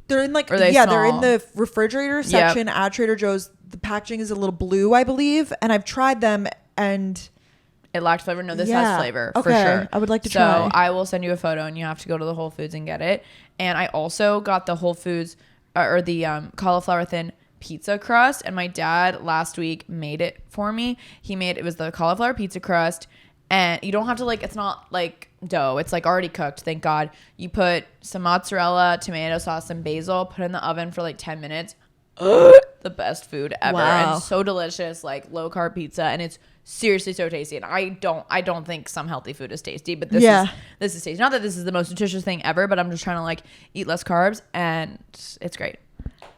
They're in like Are they they're small? in the refrigerator section at Trader Joe's. The packaging is a little blue, I believe, and I've tried them and it lacked flavor. No, this Yeah. has flavor for Okay. sure. I would like to so try. I will send you a photo, and you have to go to the Whole Foods and get it. And I also got the Whole Foods or the cauliflower thin pizza crust, and my dad last week made it for me. It was the cauliflower pizza crust, and you don't have to like, it's not like dough, it's like already cooked, thank God. You put some mozzarella, tomato sauce, and basil, put it in the oven for like 10 minutes. The best food ever. Wow. And so delicious, like low carb pizza, and it's seriously so tasty. And I don't think some healthy food is tasty, but this is tasty. Not that this is the most nutritious thing ever, but I'm just trying to like eat less carbs, and it's great.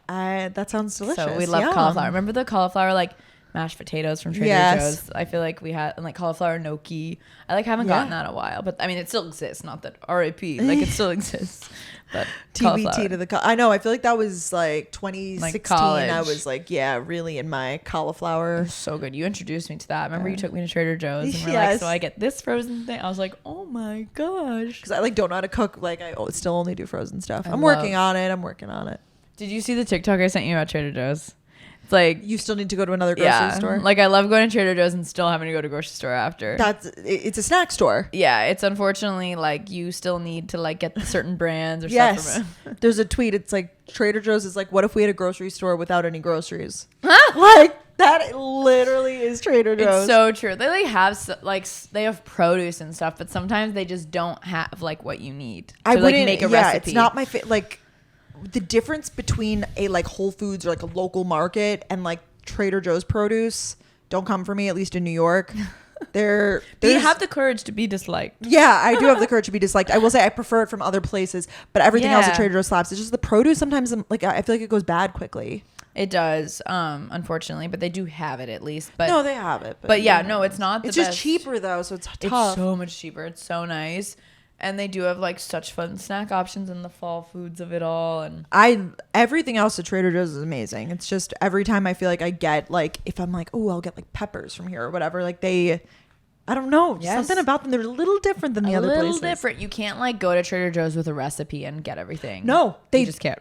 That sounds delicious. So we love Yum. cauliflower. Remember the cauliflower like mashed potatoes from Trader Joe's? I feel like we had, and like cauliflower gnocchi. I like haven't gotten that in a while, but I mean it still exists. Not that RIP, like it still exists. But TBT to the I know. I feel like that was like 2016. Like I was like, yeah, really in my cauliflower. So good. You introduced me to that. Remember you took me to Trader Joe's and we're like, so I get this frozen thing. I was like, oh my gosh. Because I like don't know how to cook. Like I still only do frozen stuff. I'm working on it. Did you see the TikTok I sent you about Trader Joe's? It's like you still need to go to another grocery store. Like I love going to Trader Joe's and still having to go to grocery store after. It's a snack store. Yeah, it's unfortunately like you still need to like get certain brands or stuff from it. There's a tweet. It's like Trader Joe's is like, what if we had a grocery store without any groceries? Like that literally is Trader Joe's. It's so true. They like have they have produce and stuff, but sometimes they just don't have like what you need to like make a recipe. It's not my like the difference between a like Whole Foods or like a local market and like Trader Joe's produce don't come for me, at least in New York. You have the courage to be disliked. Yeah, I do have the courage to be disliked. I will say I prefer it from other places, but everything else at Trader Joe's slaps. It's just the produce sometimes like I feel like it goes bad quickly. It does, unfortunately, but they do have it at least. But no, they have it. But yeah, no, it's not. It's just cheaper though, so it's tough. It's so much cheaper. It's so nice. And they do have like such fun snack options in the fall foods of it all. And everything else at Trader Joe's is amazing. It's just every time I feel like I get like, if I'm like, oh, I'll get like peppers from here or whatever. Like I don't know. Something about them. They're a little different than the other places. A little different. You can't like go to Trader Joe's with a recipe and get everything. No, you just can't.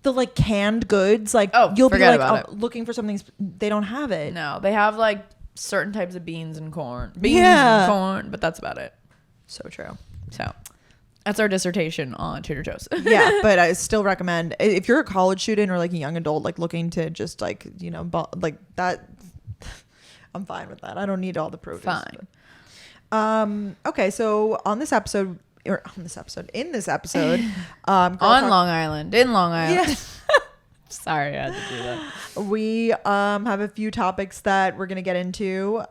The like canned goods, like you'll be like looking for something. They don't have it. No, they have like certain types of beans and corn. And corn, but that's about it. So true. So that's our dissertation on Trader Joe's. Yeah, but I still recommend if you're a college student or like a young adult, like looking to just like, like that, I'm fine with that. I don't need all the produce. Fine. Okay, so in this episode, in Long Island. Yeah. Sorry, I had to do that. We have a few topics that we're gonna get into.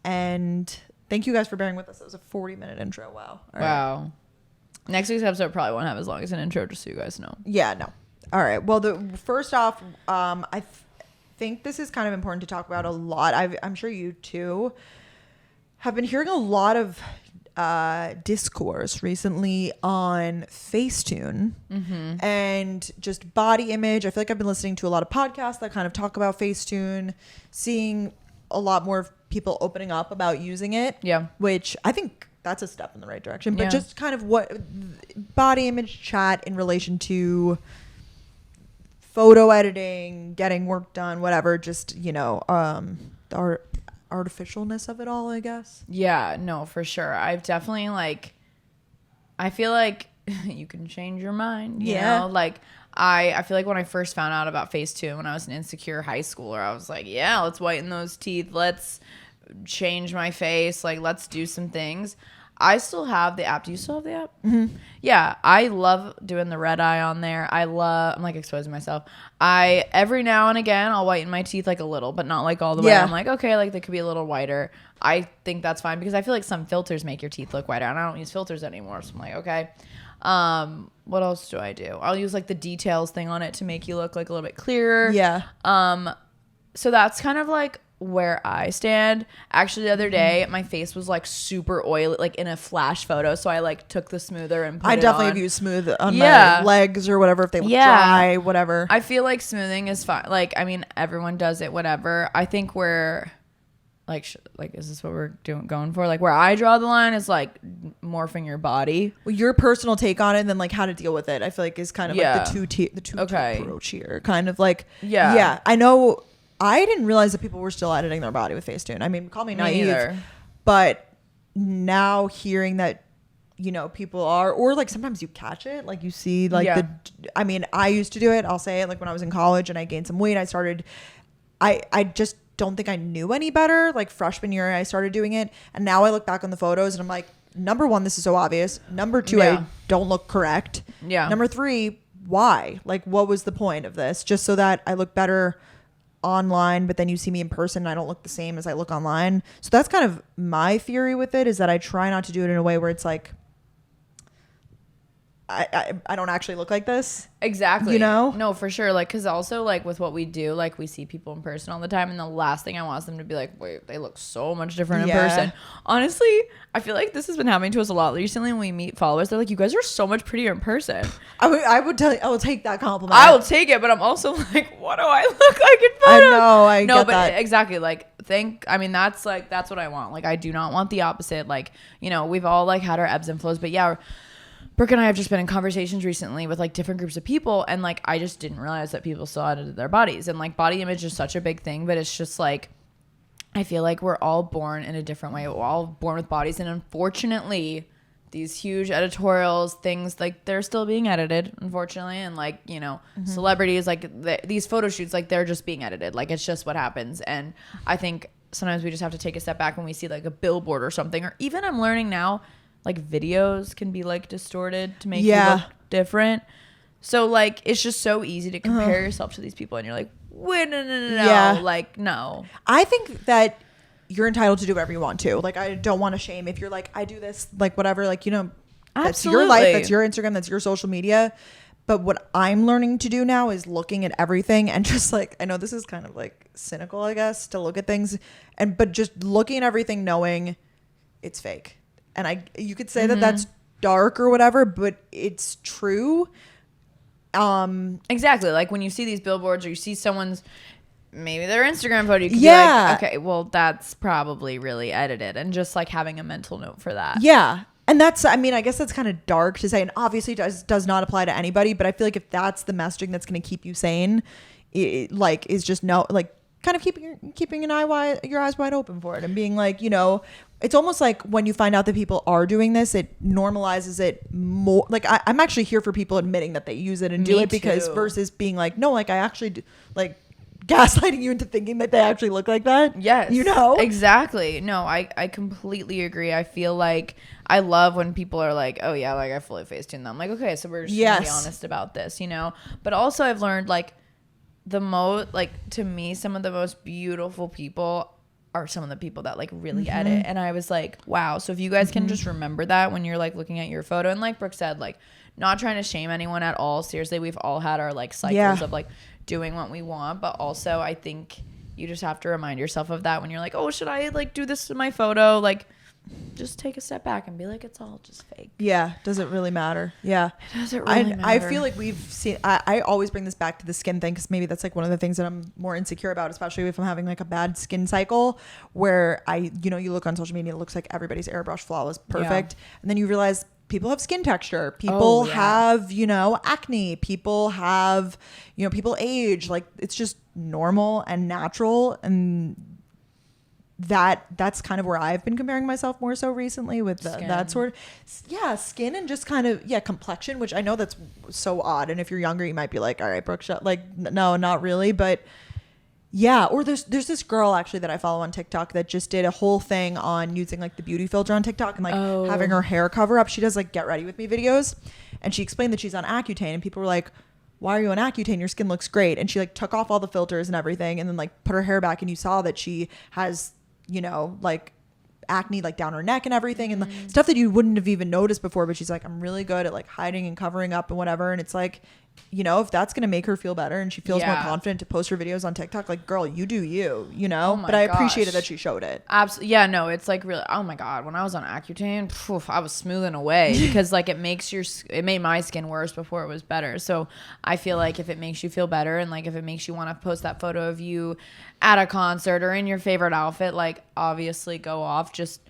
And thank you guys for bearing with us. That was a 40-minute intro. Wow. All wow. Right. Next week's episode probably won't have as long as an intro, just so you guys know. Yeah, no. All right. Well, first off, I think this is kind of important to talk about a lot. I'm sure you too have been hearing a lot of discourse recently on Facetune and just body image. I feel like I've been listening to a lot of podcasts that kind of talk about Facetune, seeing a lot more people opening up about using it. Yeah. Which I think that's a step in the right direction. But just kind of what body image chat in relation to photo editing, getting work done, whatever, just, the artificialness of it all, I guess. Yeah, no, for sure. I've definitely I feel like you can change your mind. You know? Like I feel like when I first found out about Facetune when I was an insecure high schooler, I was like, yeah, let's whiten those teeth. Let's change my face. Like, let's do some things. I still have the app. Do you still have the app? Mm-hmm. Yeah, I love doing the red eye on there. I'm like exposing myself. Every now and again, I'll whiten my teeth like a little, but not like all the way. I'm like, okay, like they could be a little whiter. I think that's fine because I feel like some filters make your teeth look whiter, and I don't use filters anymore. So I'm like, okay. What else do I do? I'll use like the details thing on it to make you look like a little bit clearer. Yeah. So that's kind of like where I stand. Actually, the other day, my face was like super oily, like in a flash photo. So I like took the smoother and put it on. I definitely have used smooth on my legs or whatever if they look dry, whatever. I feel like smoothing is fine. Like, I mean, everyone does it, whatever. I think we're like, is this what we're going for? Like, where I draw the line is like morphing your body. Well, your personal take on it, and then like how to deal with it, I feel like is kind of like the two approach here. Kind of like, I know. I didn't realize that people were still editing their body with Facetune. I mean, call me naive, But now hearing that, you know, people are, or like sometimes you catch it, like you see like I mean, I used to do it. I'll say it, like when I was in college and I gained some weight, I just don't think I knew any better. Like freshman year, I started doing it. And now I look back on the photos and I'm like, number one, this is so obvious. Number two, I don't look correct. Yeah. Number three, why? Like, what was the point of this? Just so that I look better online, but then you see me in person and I don't look the same as I look online. So that's kind of my theory with it, is that I try not to do it in a way where it's like, I don't actually look like this. Exactly. You know? No, for sure. Like, because also, like, with what we do, like, we see people in person all the time, and the last thing I want is them to be like, wait, they look so much different in person. Honestly, I feel like this has been happening to us a lot recently when we meet followers. They're like, you guys are so much prettier in person. I will take that compliment. I will take it, but I'm also like, what do I look like in photos? I know, get that. Exactly. Like, that's what I want. Like, I do not want the opposite. Like, you know, we've all, like, had our ebbs and flows, but yeah, Brooke and I have just been in conversations recently with like different groups of people, and like I just didn't realize that people still edited their bodies, and like body image is such a big thing, but it's just like I feel like we're all born in a different way. We're all born with bodies, and unfortunately these huge editorials, things like they're still being edited, unfortunately, and like, you know, celebrities, like these photo shoots, like they're just being edited. Like it's just what happens. And I think sometimes we just have to take a step back when we see like a billboard or something, or even I'm learning now, like videos can be like distorted to make you look different. So like it's just so easy to compare yourself to these people, and you're like, wait, no, like no. I think that you're entitled to do whatever you want to. Like I don't want to shame if you're like, I do this, like whatever, like, you know, that's your life, that's your Instagram, that's your social media. But what I'm learning to do now is looking at everything and just like, I know this is kind of like cynical, I guess, to look at things, but just looking at everything knowing it's fake. And you could say that that's dark or whatever, but it's true. Exactly. Like when you see these billboards or you see someone's, maybe their Instagram photo, you could be like, okay, well, that's probably really edited, and just like having a mental note for that. Yeah. And that's, I mean, I guess that's kind of dark to say, and obviously does not apply to anybody, but I feel like if that's the messaging that's going to keep you sane, it like is just kind of keeping your eyes wide open for it, and being like, you know, it's almost like when you find out that people are doing this, it normalizes it more. Like I'm actually here for people admitting that they use it and do it, because versus being like, no, like I actually do, like gaslighting you into thinking that they actually look like that. Yes, you know, exactly. No, I completely agree. I feel like I love when people are like, oh yeah, like I fully Facetune them. Like, okay, so we're just gonna be honest about this, you know. But also I've learned like to me, some of the most beautiful people are some of the people that like really edit. And I was like, wow. So if you guys can just remember that when you're like looking at your photo, and like Brooke said, like not trying to shame anyone at all. Seriously, we've all had our like cycles of like doing what we want, but also I think you just have to remind yourself of that when you're like, oh, should I like do this in my photo? Like just take a step back and be like, it's all just fake. Yeah. Does it really matter? Yeah. It doesn't really matter. I feel like we've seen, I always bring this back to the skin thing, because maybe that's like one of the things that I'm more insecure about, especially if I'm having like a bad skin cycle, where you look on social media, it looks like everybody's airbrush flawless, perfect. Yeah. And then you realize people have skin texture, people have, you know, acne, people have, you know, people age, like it's just normal and natural. And that's kind of where I've been comparing myself more so recently with that sort of skin, and just kind of complexion, which I know that's so odd, and if you're younger you might be like, all right, Brooke, like no, not really, but yeah. Or there's this girl actually that I follow on TikTok that just did a whole thing on using like the beauty filter on TikTok and like having her hair cover up. She does like get ready with me videos, and she explained that she's on Accutane, and people were like, why are you on Accutane? Your skin looks great. And she like took off all the filters and everything, and then like put her hair back, and you saw that she has, you know, like acne like down her neck and everything, and stuff that you wouldn't have even noticed before. But she's like, I'm really good at like hiding and covering up and whatever. And it's like, you know, if that's gonna make her feel better and she feels more confident to post her videos on TikTok, like, girl, you do you know. But I appreciated that she showed it. Absolutely. Yeah, no, it's like really, oh my god, when I was on Accutane, I was smoothing away because like it made my skin worse before it was better. So I feel like if it makes you feel better, and like if it makes you want to post that photo of you at a concert or in your favorite outfit, like obviously go off. Just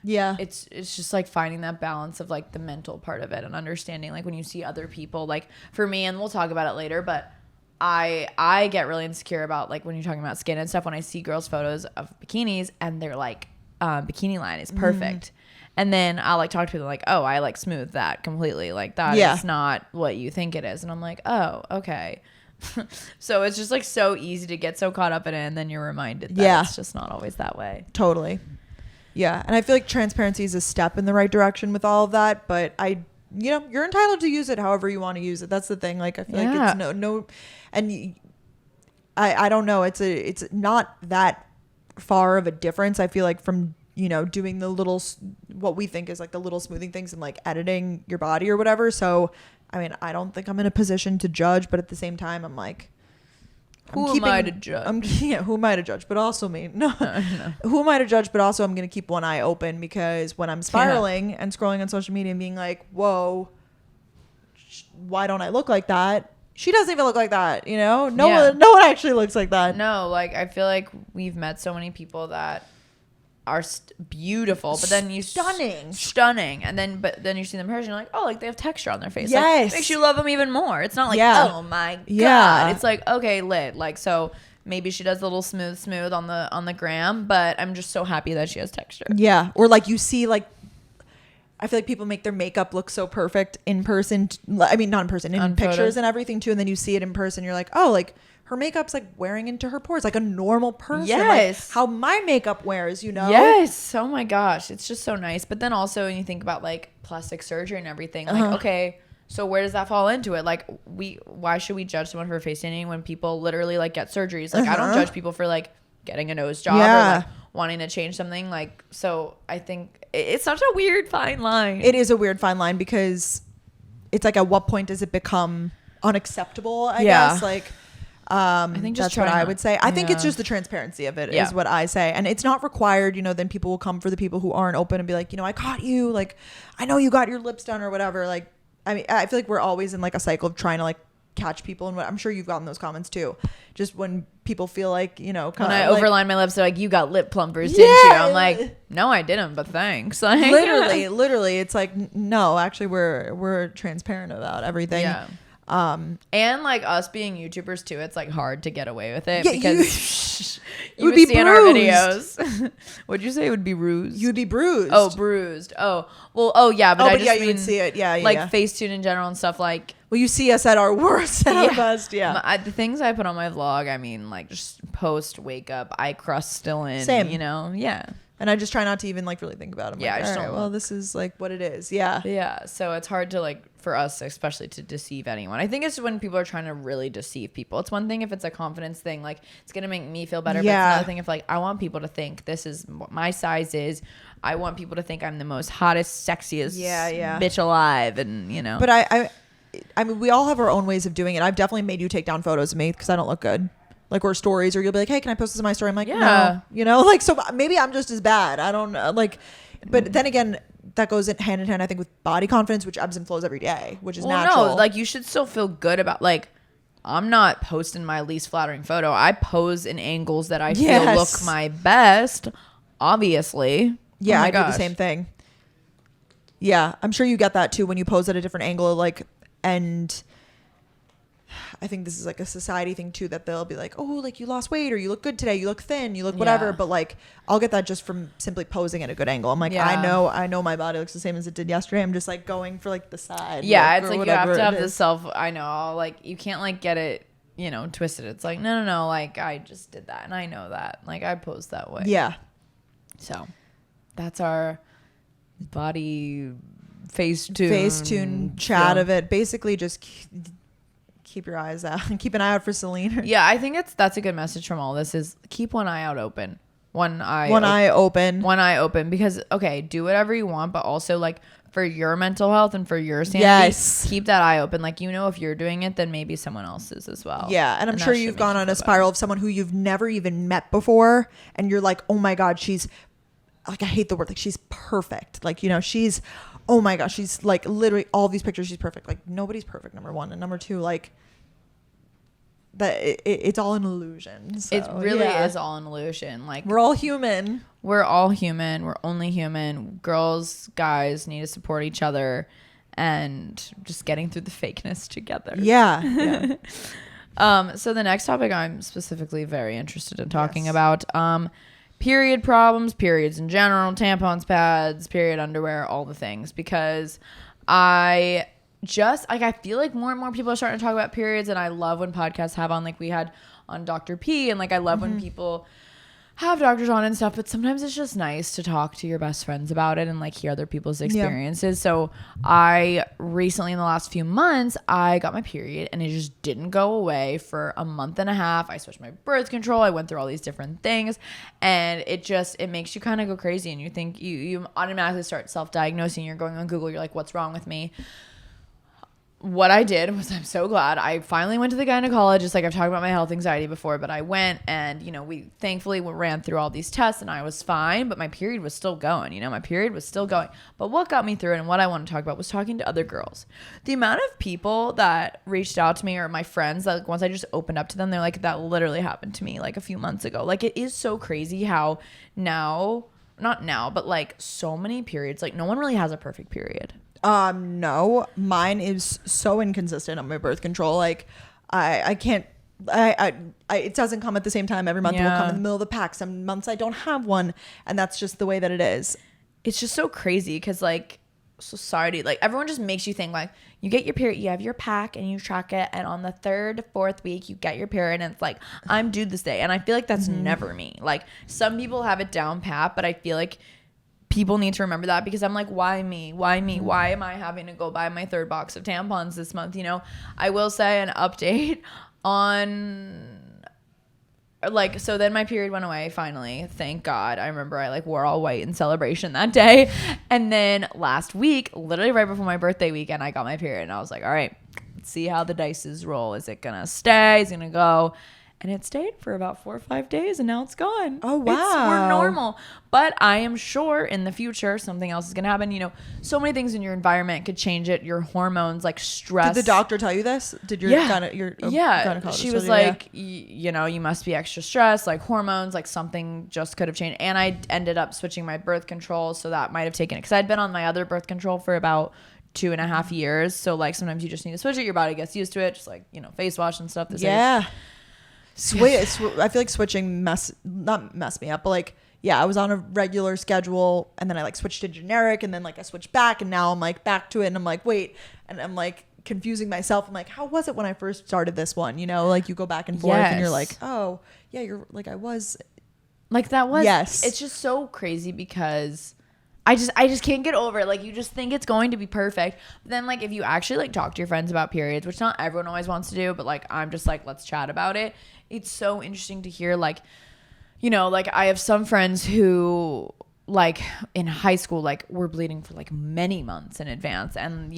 it's just like finding that balance of like the mental part of it, and understanding like when you see other people, like for me, and we'll talk about it later, but I get really insecure about like when you're talking about skin and stuff, when I see girls' photos of bikinis and they're like bikini line is perfect. And then I'll like talk to people like, oh, I like smooth that completely. Like that is not what you think it is. And I'm like, oh, okay. So it's just like so easy to get so caught up in it. And then you're reminded that it's just not always that way. Totally. Yeah. And I feel like transparency is a step in the right direction with all of that. But you're entitled to use it however you want to use it. That's the thing. Like, I feel like it's no, and I don't know. It's not that far of a difference. I feel like from, doing the little, what we think is like the little smoothing things and like editing your body or whatever. So, I mean, I don't think I'm in a position to judge, but at the same time, I'm like, who am I to judge? Who am I to judge? But also me. No. Who am I to judge? But also I'm going to keep one eye open, because when I'm spiraling and scrolling on social media and being like, whoa, why don't I look like that? She doesn't even look like that, No one actually looks like that. No, like I feel like we've met so many people that are beautiful, but then stunning, and then you see them in person, you're like, oh, like they have texture on their face. Like, makes you love them even more. It's not like, oh my god. It's like, okay, lit. Like, so maybe she does a little smooth on the gram, but I'm just so happy that she has texture. Yeah, or like you see, like, I feel like people make their makeup look so perfect in person. I mean, not in person, in pictures photos and everything too, and then you see it in person, you're like, oh, like her makeup's like wearing into her pores like a normal person. Yes. Like how my makeup wears, Yes. Oh my gosh. It's just so nice. But then also when you think about like plastic surgery and everything, like, okay, so where does that fall into it? Like why should we judge someone for face tanning when people literally like get surgeries? Like I don't judge people for like getting a nose job or like wanting to change something. Like, so I think it's such a weird fine line. It is a weird fine line, because it's like, at what point does it become unacceptable? I guess like, I think that's what I would say. I think it's just the transparency of it is what I say. And it's not required, then people will come for the people who aren't open and be like, I caught you. Like, I know you got your lips done or whatever. Like, I mean, I feel like we're always in like a cycle of trying to like catch people. And I'm sure you've gotten those comments too. Just when people feel like, when I overline my lips, they're like, you got lip plumpers, didn't you? I'm like, no, I didn't, but thanks. Like, literally. It's like, no, actually we're transparent about everything. Yeah. And like us being YouTubers too, it's like hard to get away with it because you would see in our videos. Would you say it would be bruised? You'd be bruised. Oh, bruised. Oh, well. Oh, yeah. But I just mean, you would see it. Yeah. Like Facetune in general and stuff. Like, well, you see us at our worst, at our best. Yeah. The things I put on my vlog, I mean, like just post, wake up, eye crust still in. Same. Yeah. And I just try not to even like really think about it. Yeah, like, I just don't. Well, this is like what it is. Yeah. Yeah. So it's hard to like, for us especially, to deceive anyone. I think it's when people are trying to really deceive people. It's one thing if it's a confidence thing, like it's gonna make me feel better. But it's another thing if like I want people to think this is what my size is. I want people to think I'm the most hottest, sexiest bitch alive, and But I mean, we all have our own ways of doing it. I've definitely made you take down photos of me because I don't look good. Like, or stories, or you'll be like, hey, can I post this in my story? I'm like, no, like, so maybe I'm just as bad. I don't know. Like, but then again, that goes hand in hand, I think, with body confidence, which ebbs and flows every day, which is natural. No, like, you should still feel good about, like, I'm not posting my least flattering photo. I pose in angles that I feel look my best, obviously. Yeah, I do the same thing. Yeah, I'm sure you get that too when you pose at a different angle, like, and I think this is like a society thing too, that they'll be like, oh, like you lost weight, or you look good today, you look thin, you look whatever. But like, I'll get that just from simply posing at a good angle. I'm like, I know my body looks the same as it did yesterday. I'm just like going for like the side. Yeah, it's like you have to have the self. I know, like you can't like get it, twisted. It's like, no, like I just did that and I know that. Like I posed that way. Yeah. So that's our body Facetune chat of it. Basically just keep your eyes out and keep an eye out for Celine. Yeah, I think that's a good message from all this is keep one eye out open. One eye open, because okay, do whatever you want, but also like for your mental health and for your sanity, keep that eye open. Like, if you're doing it, then maybe someone else is as well. Yeah. And I'm sure you've gone on a spiral of someone who you've never even met before. And you're like, oh my God, she's like, I hate the word, like she's perfect. Like, she's, oh my gosh, she's like literally all these pictures, she's perfect. Like nobody's perfect, number one. And number two, like, that it's all an illusion. So, it really is all an illusion. Like we're all human. We're all human. We're only human. Girls, guys need to support each other and just getting through the fakeness together. Yeah. So the next topic I'm specifically very interested in talking about. period problems, periods in general, tampons, pads, period underwear, all the things, because I feel like more and more people are starting to talk about periods, and I love when podcasts have on, like we had on Dr. P, and like I love when people have doctors on and stuff, but sometimes it's just nice to talk to your best friends about it and like hear other people's experiences. So I recently, in the last few months, I got my period and it just didn't go away for a month and a half. I switched my birth control. I went through all these different things, and it makes you kind of go crazy, and you think you automatically start self-diagnosing. You're going on Google. You're like, what's wrong with me? What I did was, I'm so glad I finally went to the gynecologist. Like I've talked about my health anxiety before, but I went, and we thankfully ran through all these tests and I was fine, but my period was still going. My period was still going. But what got me through it, and what I want to talk about, was talking to other girls. The amount of people that reached out to me, or my friends, that like once I just opened up to them, they're like, that literally happened to me like a few months ago. Like it is so crazy how not now, but like so many periods, like no one really has a perfect period. No, mine is so inconsistent on my birth control. Like I can't, it doesn't come at the same time every month. It will come in the middle of the pack. Some months I don't have one, and that's just the way that it is. It's just so crazy because like society, like everyone just makes you think like you get your period, you have your pack and you track it, and on the 3rd, 4th week you get your period, and it's like, I'm due this day. And I feel like that's never me. Like some people have it down pat, but I feel like people need to remember that, because I'm like, why me? Why am I having to go buy my 3rd box of tampons this month? I will say an update on like, so then my period went away finally, thank God. I remember I like wore all white in celebration that day. And then last week, literally right before my birthday weekend, I got my period, and I was like, all right, let's see how the dices roll. Is it gonna stay? Is it gonna go? And it stayed for about 4 or 5 days, and now it's gone. Oh, wow. We're normal. But I am sure in the future something else is going to happen. So many things in your environment could change it. Your hormones, like stress. Did the doctor tell you this? Did your gynecologist? She was like, you must be extra stressed, like hormones, like something just could have changed. And I ended up switching my birth control, so that might have taken it. Because I'd been on my other birth control for about 2.5 years. So like sometimes you just need to switch it. Your body gets used to it. Just like, face wash and stuff. I feel like switching not messed me up, but like, I was on a regular schedule, and then I like switched to generic, and then like I switched back, and now I'm like back to it, and I'm like, wait, and I'm like confusing myself. I'm like, how was it when I first started this one? Like you go back and forth, and you're like, oh yeah, you're like, I was like, that was, yes. It's just so crazy because I just can't get over it. Like you just think it's going to be perfect. But then like if you actually like talk to your friends about periods, which not everyone always wants to do, but like I'm just like, let's chat about it. It's so interesting to hear, like, like I have some friends who like in high school, like were bleeding for like many months in advance, and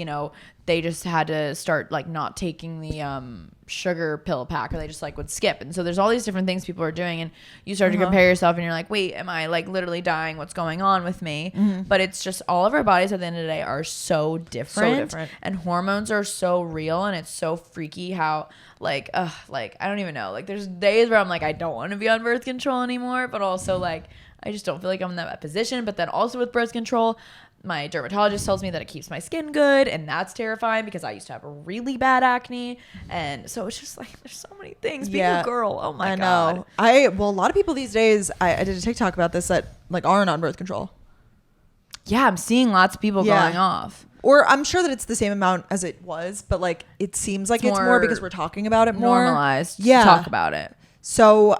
they just had to start like not taking the sugar pill pack, or they just like would skip. And so there's all these different things people are doing, and you start to compare yourself, and you're like, wait, am I like literally dying? What's going on with me? But it's just all of our bodies at the end of the day are so different. And hormones are so real, and it's so freaky how like I don't even know, like there's days where I'm like, I don't want to be on birth control anymore, but also like I just don't feel like I'm in that position. But then also with birth control, my dermatologist tells me that it keeps my skin good, and that's terrifying because I used to have a really bad acne. And so it's just like, there's so many things. Being a girl, oh my God. A lot of people these days, I did a TikTok about this, that like aren't on birth control. Yeah, I'm seeing lots of people going off. Or I'm sure that it's the same amount as it was, but like it seems like it's more because we're talking about it more. Normalized to talk about it. So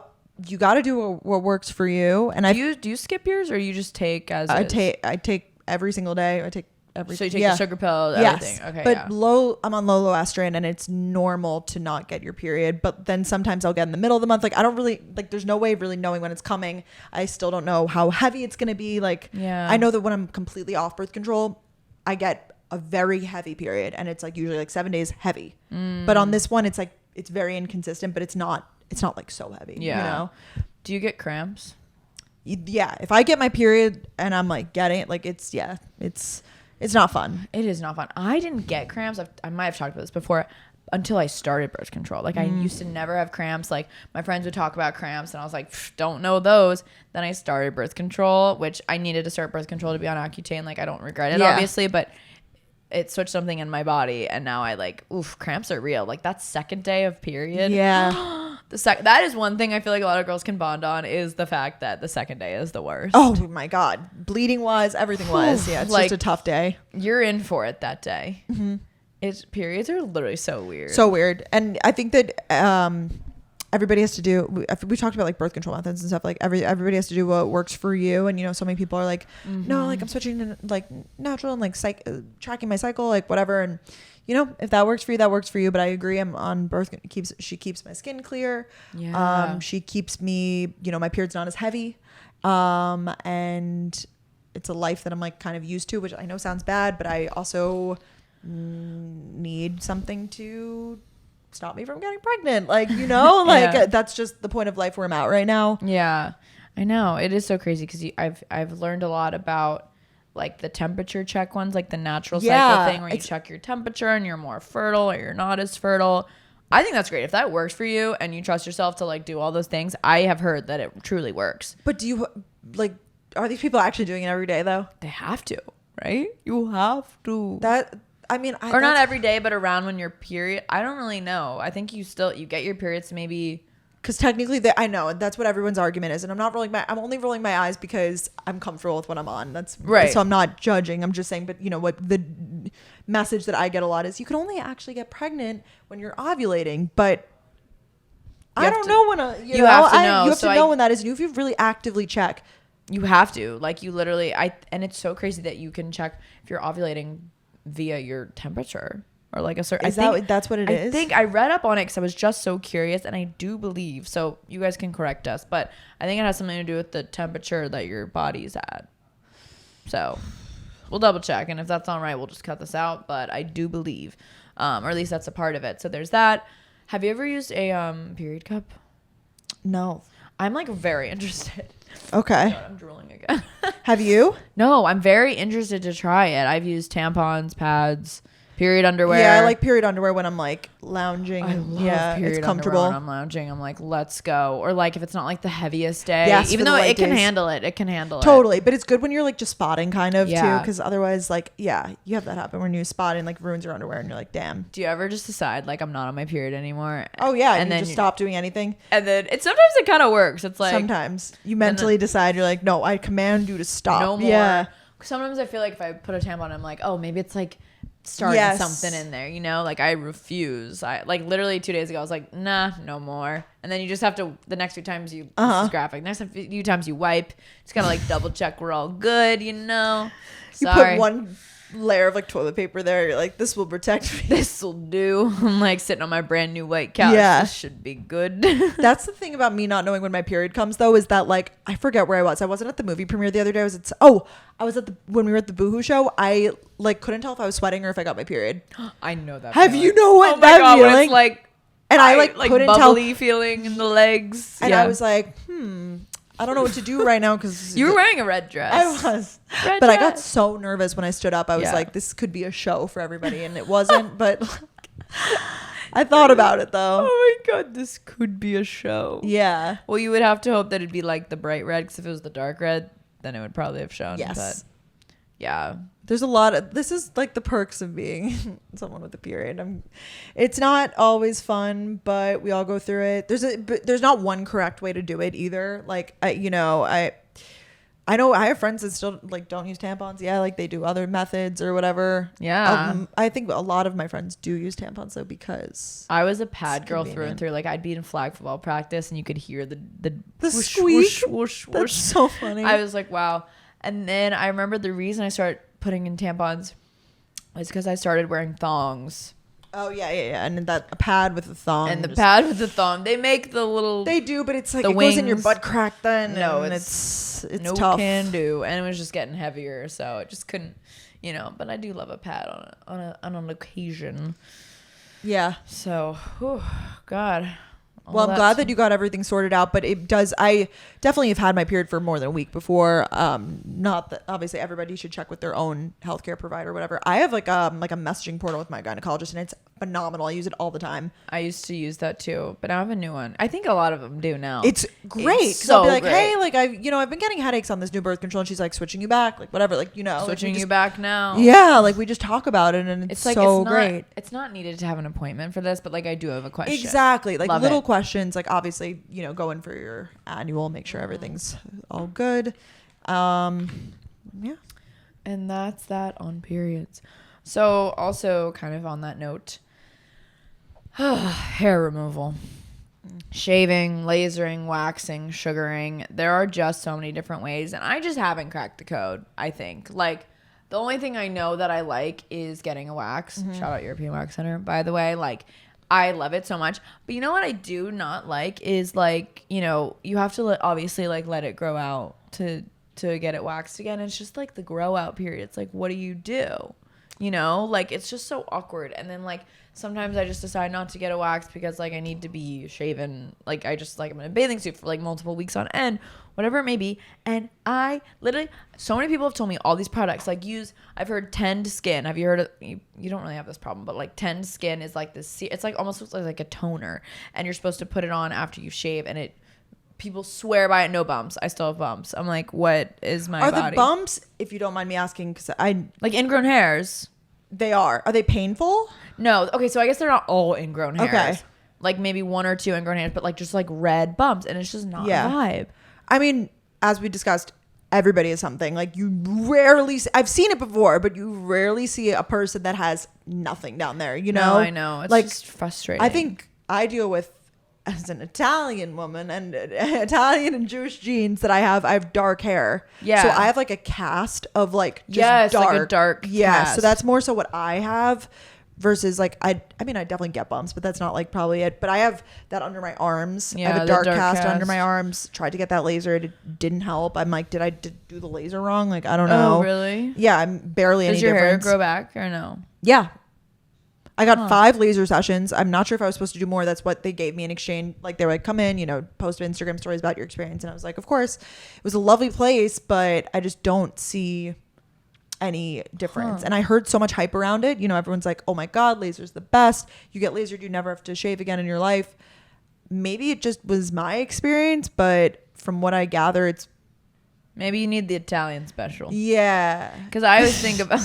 you got to do what works for you. And do you skip yours, or you just take as I take every single day. I take every. So you take the sugar pill, everything. Yes. Okay. But I'm on low estrogen, and it's normal to not get your period. But then sometimes I'll get in the middle of the month. Like I don't really like. There's no way of really knowing when it's coming. I still don't know how heavy it's gonna be. Like I know that when I'm completely off birth control, I get a very heavy period, and it's like usually like 7 days heavy. But on this one, it's like it's very inconsistent, but it's not like so heavy. Do you get cramps? Yeah, if I get my period and I'm like getting it, like it's not fun. It is not fun. I didn't get cramps. I might have talked about this before, until I started birth control. Like I used to never have cramps. Like my friends would talk about cramps, and I was like, don't know those. Then I started birth control, which I needed to start birth control to be on Accutane. Like I don't regret it, obviously, but it switched something in my body, and now I like, cramps are real. Like that second day of period. Yeah. That is one thing I feel like a lot of girls can bond on, is the fact that the second day is the worst. Oh my God. Bleeding was, everything was. Yeah, it's Like, just a tough day. You're in for it that day. Periods are literally so weird. So weird. And I think that everybody has to do, we talked about like birth control methods and stuff, like everybody has to do what works for you. And, you know, so many people are like, no, like I'm switching to like natural and like tracking my cycle, like whatever. And, you know, if that works for you, that works for you. But I agree. I'm on birth. She keeps my skin clear. Yeah. She keeps me, you know, my period's not as heavy. And it's a life that I'm like kind of used to, which I know sounds bad, but I also need something to stop me from getting pregnant. Like, you know, like that's just the point of life where I'm at right now. Yeah, I know. It is so crazy because I've learned a lot about like the temperature check ones, like the natural cycle thing where you check your temperature and you're more fertile or you're not as fertile. I think that's great. If that works for you and you trust yourself to like do all those things, I have heard that it truly works. But do you like, are these people actually doing it every day though? They have to, right? You have to. Or not every day, but around when your period. I don't really know. I think you get your periods maybe. Because technically, I know that's what everyone's argument is, and I'm only rolling my eyes because I'm comfortable with what I'm on. That's right. So I'm not judging. I'm just saying, but you know what the message that I get a lot is you can only actually get pregnant when you're ovulating. But I don't know when you have to know. You have to know when that is. And if you really actively check, you have to you literally. And it's so crazy that you can check if you're ovulating via your temperature. Or like a certain. That's what it is? I think I read up on it because I was just so curious, and I do believe so. You guys can correct us, but I think it has something to do with the temperature that your body's at. So we'll double check, and if that's not right, we'll just cut this out. But I do believe, or at least that's a part of it. So there's that. Have you ever used a period cup? No. I'm like very interested. Okay. God, I'm drooling again. Have you? No, I'm very interested to try it. I've used tampons, pads. Period underwear. Yeah, I like period underwear when I'm like lounging. I love period it's comfortable. When I'm lounging, I'm like, let's go. Or like if it's not like the heaviest day, yes, even though it can handle it. It can handle it. Totally. But it's good when you're like just spotting kind of too. Because otherwise like, you have that happen when you spot and like ruins your underwear and you're like, damn. Do you ever just decide like I'm not on my period anymore? Oh yeah. And then you just stop doing anything. And then sometimes it kind of works. It's like. Sometimes you mentally decide you're like, no, I command you to stop. No more. Yeah. Sometimes I feel like if I put a tampon, I'm like, oh, maybe it's like starting something in there, you know, like I refuse. I like literally 2 days ago I was like, nah, no more. And then you just have to, the next few times this is graphic, next few times you wipe, just kind of like double check we're all good, you know. You put one layer of like toilet paper there, you're like, this will protect me. This will do. I'm like sitting on my brand new white couch. This should be good. That's the thing about me not knowing when my period comes though, is that like I forget where I wasn't at the movie premiere the other day. When we were at the Boohoo show, I like couldn't tell if I was sweating or if I got my period. I know that feeling. You know what that God, feeling? It's like, and I like couldn't bubbly tell. Feeling in the legs. And I was like, I don't know what to do right now because you were wearing a red dress. I was, but I got so nervous when I stood up. I was like, this could be a show for everybody, and it wasn't. But I thought about it though. Oh my God, this could be a show. Yeah. Well, you would have to hope that it'd be like the bright red, because if it was the dark red, then it would probably have shown. Yes. But yeah. There's a lot of, this is like the perks of being someone with a period. It's not always fun, but we all go through it. There's not one correct way to do it either. Like, I know I have friends that still like don't use tampons. Yeah. Like they do other methods or whatever. Yeah. I think a lot of my friends do use tampons though, because I was a pad girl through and through. Like I'd be in flag football practice and you could hear the whoosh, squeak. Whoosh, whoosh, whoosh. That's so funny. I was like, wow. And then I remember the reason I started putting in tampons was because I started wearing thongs. Oh yeah. And that a pad with a thong. And the pad with the thong, they make the little. They do, but it's like it goes in your butt crack then. No, it's no tough. Can do, and it was just getting heavier, so it just couldn't, you know. But I do love a pad on an occasion. Yeah. So, God. Well, I'm glad that you got everything sorted out, but it does. I definitely have had my period for more than a week before. Not that obviously everybody should check with their own healthcare provider or whatever. I have like a messaging portal with my gynecologist, and it's phenomenal. I use it all the time. I used to use that too, but I have a new one. I think a lot of them do now. It's great. It's So I'll be so like, great. hey, like I've been getting headaches on this new birth control, and she's like switching you back, like whatever, like switching like, you back now. Yeah, like we just talk about it, and it's like so it's not, great. It's not needed to have an appointment for this, but like I do have a question. Exactly, like Love little it. questions, like obviously go in for your annual, make sure everything's all good. Yeah. And that's that on periods. So also kind of on that note, hair removal, shaving, lasering, waxing, sugaring. There are just so many different ways, and I just haven't cracked the code, I think. Like, the only thing I know that I like is getting a wax. Shout out European Wax Center, by the way. Like, I love it so much. But you know what I do not like is, like, you have to obviously, like, let it grow out to get it waxed again. It's just, like, the grow out period. It's like, what do you do? Like, it's just so awkward. And then, like, sometimes I just decide not to get a wax because, like, I need to be shaven. Like, I'm in a bathing suit for, like, multiple weeks on end, whatever it may be. And I literally, so many people have told me all these products, like, I've heard Tend Skin. Have you heard of, you don't really have this problem, but, like, Tend Skin is, like, this, it's, like, almost looks like a toner. And you're supposed to put it on after you shave, and people swear by it. No bumps. I still have bumps. I'm like, what is my body? Are the bumps, if you don't mind me asking, because like ingrown hairs? They are they painful? No. Okay, so I guess they're not all ingrown hairs. Okay. Like maybe 1 or 2 ingrown hairs, but like just like red bumps, and it's just not a vibe. I mean, as we discussed, everybody has something. Like you rarely, I've seen it before, but you rarely see a person that has nothing down there. No, I know. It's like, just frustrating. I think I deal with, as an Italian woman and Italian and Jewish genes, that I have dark hair. Yeah. So I have like a cast of like just yes, dark. like a dark Yeah. cast. So that's more so what I have versus like I mean I definitely get bumps, but that's not like probably it. But I have that under my arms. Yeah, I have a the dark dark cast under cast. my arms. Tried to get that laser. It didn't help. I'm like, did I do the laser wrong? Like I don't know. Oh, really? Yeah, I'm barely Does any your difference. hair grow back or no? Yeah. I got 5 laser sessions. I'm not sure if I was supposed to do more. That's what they gave me in exchange. Like they were like, come in, post Instagram stories about your experience. And I was like, of course. It was a lovely place, but I just don't see any difference. And I heard so much hype around it. Everyone's like, oh my God, laser's the best. You get lasered, you never have to shave again in your life. Maybe it just was my experience, but from what I gather, it's... Maybe you need the Italian special. Yeah. Because I always think about...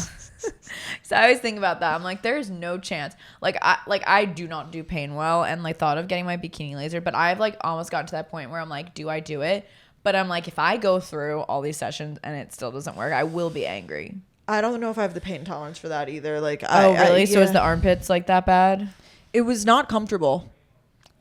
So I always think about that. I'm like, there's no chance. Like I do not do pain well, and like thought of getting my bikini laser, but I've like almost gotten to that point where I'm like, do I do it? But I'm like, if I go through all these sessions and it still doesn't work, I will be angry. I don't know if I have the pain tolerance for that either. Like, really? So yeah. is the armpits like that bad? It was not comfortable.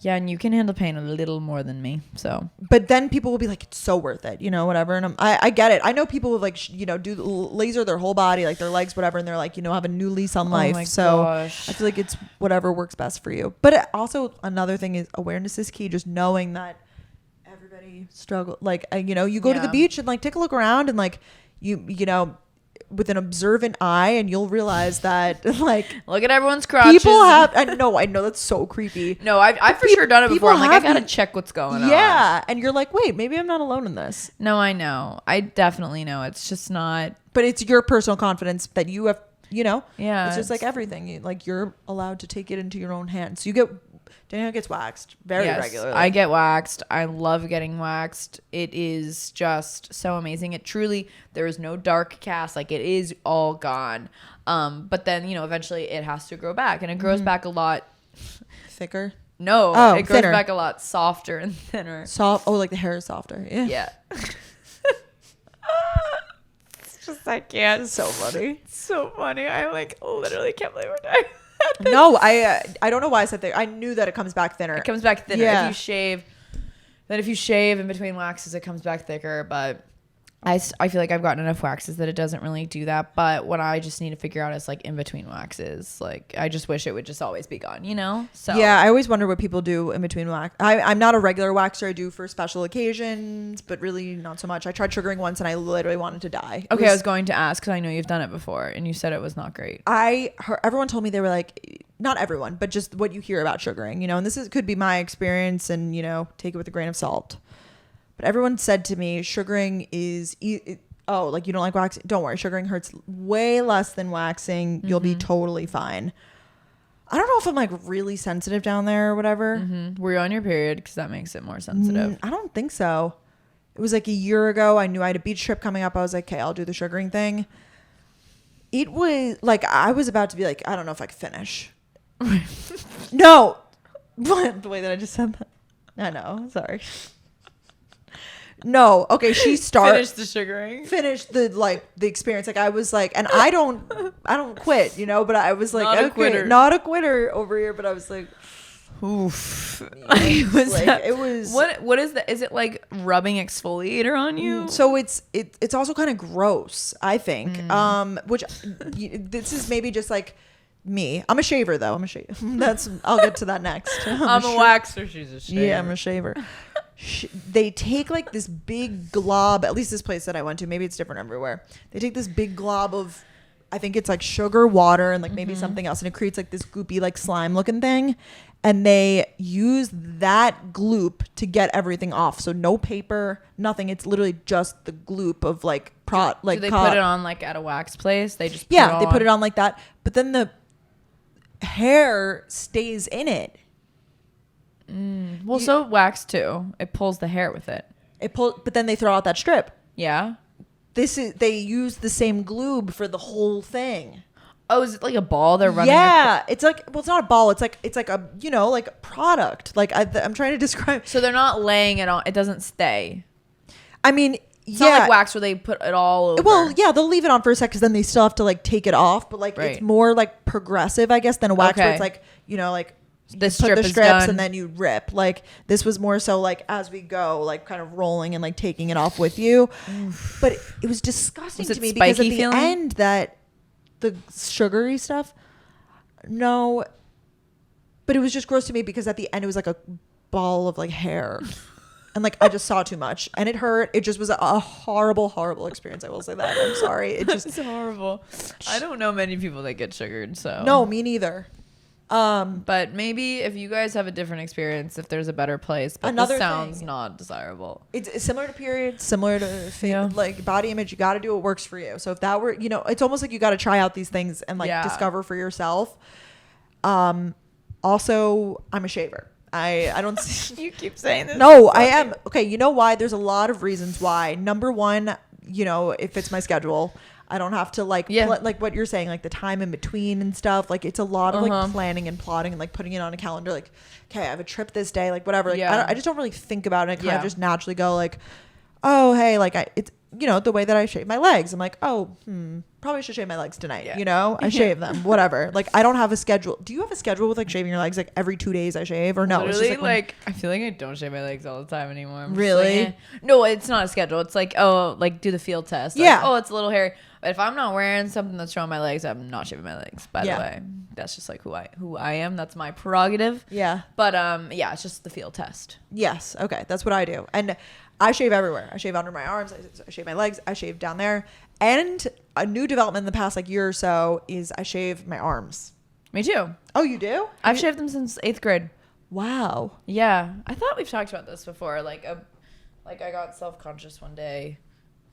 Yeah, and you can handle pain a little more than me. So, but then people will be like, it's so worth it, whatever. And I get it. I know people would like, do laser their whole body, like their legs, whatever. And they're like, have a new lease on life. my so gosh. I feel like it's whatever works best for you. But also another thing is awareness is key. Just knowing that everybody struggle. Like, you go to the beach and like take a look around and like, with an observant eye, and you'll realize that like look at everyone's crotches. People have, I know that's so creepy. No, I've for sure done it before. I'm like, I gotta check what's going on. Yeah, and you're like, wait, maybe I'm not alone in this. No, I know. I definitely know. It's just not. But it's your personal confidence that you have. Yeah, it's just like everything. Like you're allowed to take it into your own hands. So Danielle gets waxed very regularly. I get waxed. I love getting waxed. It is just so amazing. It truly, there is no dark cast. Like it is all gone. But then, eventually it has to grow back, and it grows back a lot thicker. No, it grows back a lot softer and thinner. Soft. Oh, like the hair is softer. Yeah. Yeah. It's just, I can't. It's so funny. It's so funny. I like literally can't believe we're dying. No, I don't know why I said that. I knew that it comes back thinner. It comes back thinner. Yeah. If you shave in between waxes, it comes back thicker. But I feel like I've gotten enough waxes that it doesn't really do that. But what I just need to figure out is like in between waxes. Like I just wish it would just always be gone, So yeah, I always wonder what people do in between wax. I'm not a regular waxer. I do for special occasions, but really not so much. I tried sugaring once and I literally wanted to die. Okay, I was going to ask because I know you've done it before and you said it was not great. Everyone told me, they were like, not everyone, but just what you hear about sugaring, and this could be my experience, and take it with a grain of salt. But everyone said to me, sugaring is, like you don't like waxing? Don't worry, sugaring hurts way less than waxing. You'll be totally fine. I don't know if I'm like really sensitive down there or whatever. Were you on your period? Because that makes it more sensitive. I don't think so. It was like a year ago. I knew I had a beach trip coming up. I was like, okay, I'll do the sugaring thing. It was like, I was about to be like, I don't know if I could finish. No. What? The way that I just said that. I know. Sorry. No. Okay. She Finished the sugaring. Finished the experience. Like I was like, and I don't quit, but I was like, not a quitter over here. But I was like, oof. It was. What is that? Is it like rubbing exfoliator on you? So it's also kind of gross, I think. Which this is maybe just like me. I'm a shaver though. I'll get to that next. I'm a waxer. She's a shaver. Yeah, I'm a shaver. They take like this big glob, at least this place that I went to, maybe it's different everywhere. They take this big glob of, I think it's like sugar, water, and like maybe something else. And it creates like this goopy, like slime looking thing. And they use that gloop to get everything off. So no paper, nothing. It's literally just the gloop of like do they put it on like at a wax place? They just they put it on like that. But then the hair stays in it. Well, so wax too. It pulls the hair with it. But then they throw out that strip. Yeah. They use the same glue for the whole thing. Oh, is it like a ball they're running? Yeah, it's like, well, it's not a ball. It's like a like a product. Like I'm trying to describe. So they're not laying it on. It doesn't stay. I mean, it's not like wax where they put it all over. Well, yeah, they'll leave it on for a sec because then they still have to like take it off. But like it's more like progressive, I guess, than a wax where it's like like. The strip put the is strips done. And then you rip. Like this was more so like as we go, like kind of rolling and like taking it off with you. But it was disgusting to me because at the end that the sugary stuff, no, but it was just gross to me because at the end it was like a ball of like hair. And like I just saw too much and it hurt. It just was a horrible experience. I will say that. I'm sorry. It's horrible. I don't know many people that get sugared, so no, me neither. But maybe if you guys have a different experience, if there's a better place, but this sounds not desirable. It's similar to periods, similar to like body image. You got to do what works for you. So if that were, it's almost like you got to try out these things and like discover for yourself. Also, I'm a shaver. I don't see. You keep saying this. No, I am. Okay. You know why? There's a lot of reasons why. Number one, it fits my schedule. I don't have to like what you're saying, like the time in between and stuff. Like it's a lot of like planning and plotting and like putting it on a calendar. Like, okay, I have a trip this day, like whatever. Like, I just don't really think about it. I kind of just naturally go like, oh, hey, like it's, the way that I shave my legs. I'm like, oh, probably should shave my legs tonight. I shave them, whatever. Like I don't have a schedule. Do you have a schedule with like shaving your legs? Like every 2 days I shave or no? Literally, it's just I feel like I don't shave my legs all the time anymore. I'm really? Like, no, it's not a schedule. It's like, oh, like do the field test. Like, oh, it's a little hairy. But if I'm not wearing something that's showing my legs, I'm not shaving my legs. By the way, that's just like who I am. That's my prerogative. Yeah. But it's just the field test. Yes. Okay. That's what I do. And I shave everywhere. I shave under my arms. I shave my legs. I shave down there. And a new development in the past like year or so is I shave my arms. Me too. Oh, you do? I've shaved them since 8th grade. Wow. Yeah. I thought we've talked about this before. Like I got self-conscious one day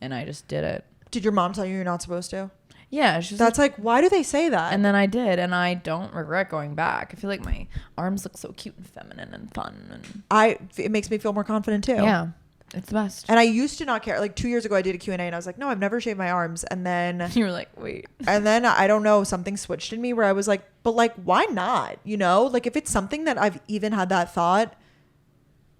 and I just did it. Did your mom tell you you're not supposed to? Yeah. That's like, why do they say that? And then I did, and I don't regret going back. I feel like my arms look so cute and feminine and fun. And it makes me feel more confident too. Yeah. It's the best. And I used to not care. Like 2 years ago, I did a Q&A and I was like, no, I've never shaved my arms. And then you were like, wait. And then I don't know, something switched in me where I was like, but like, why not? Like if it's something that I've even had that thought,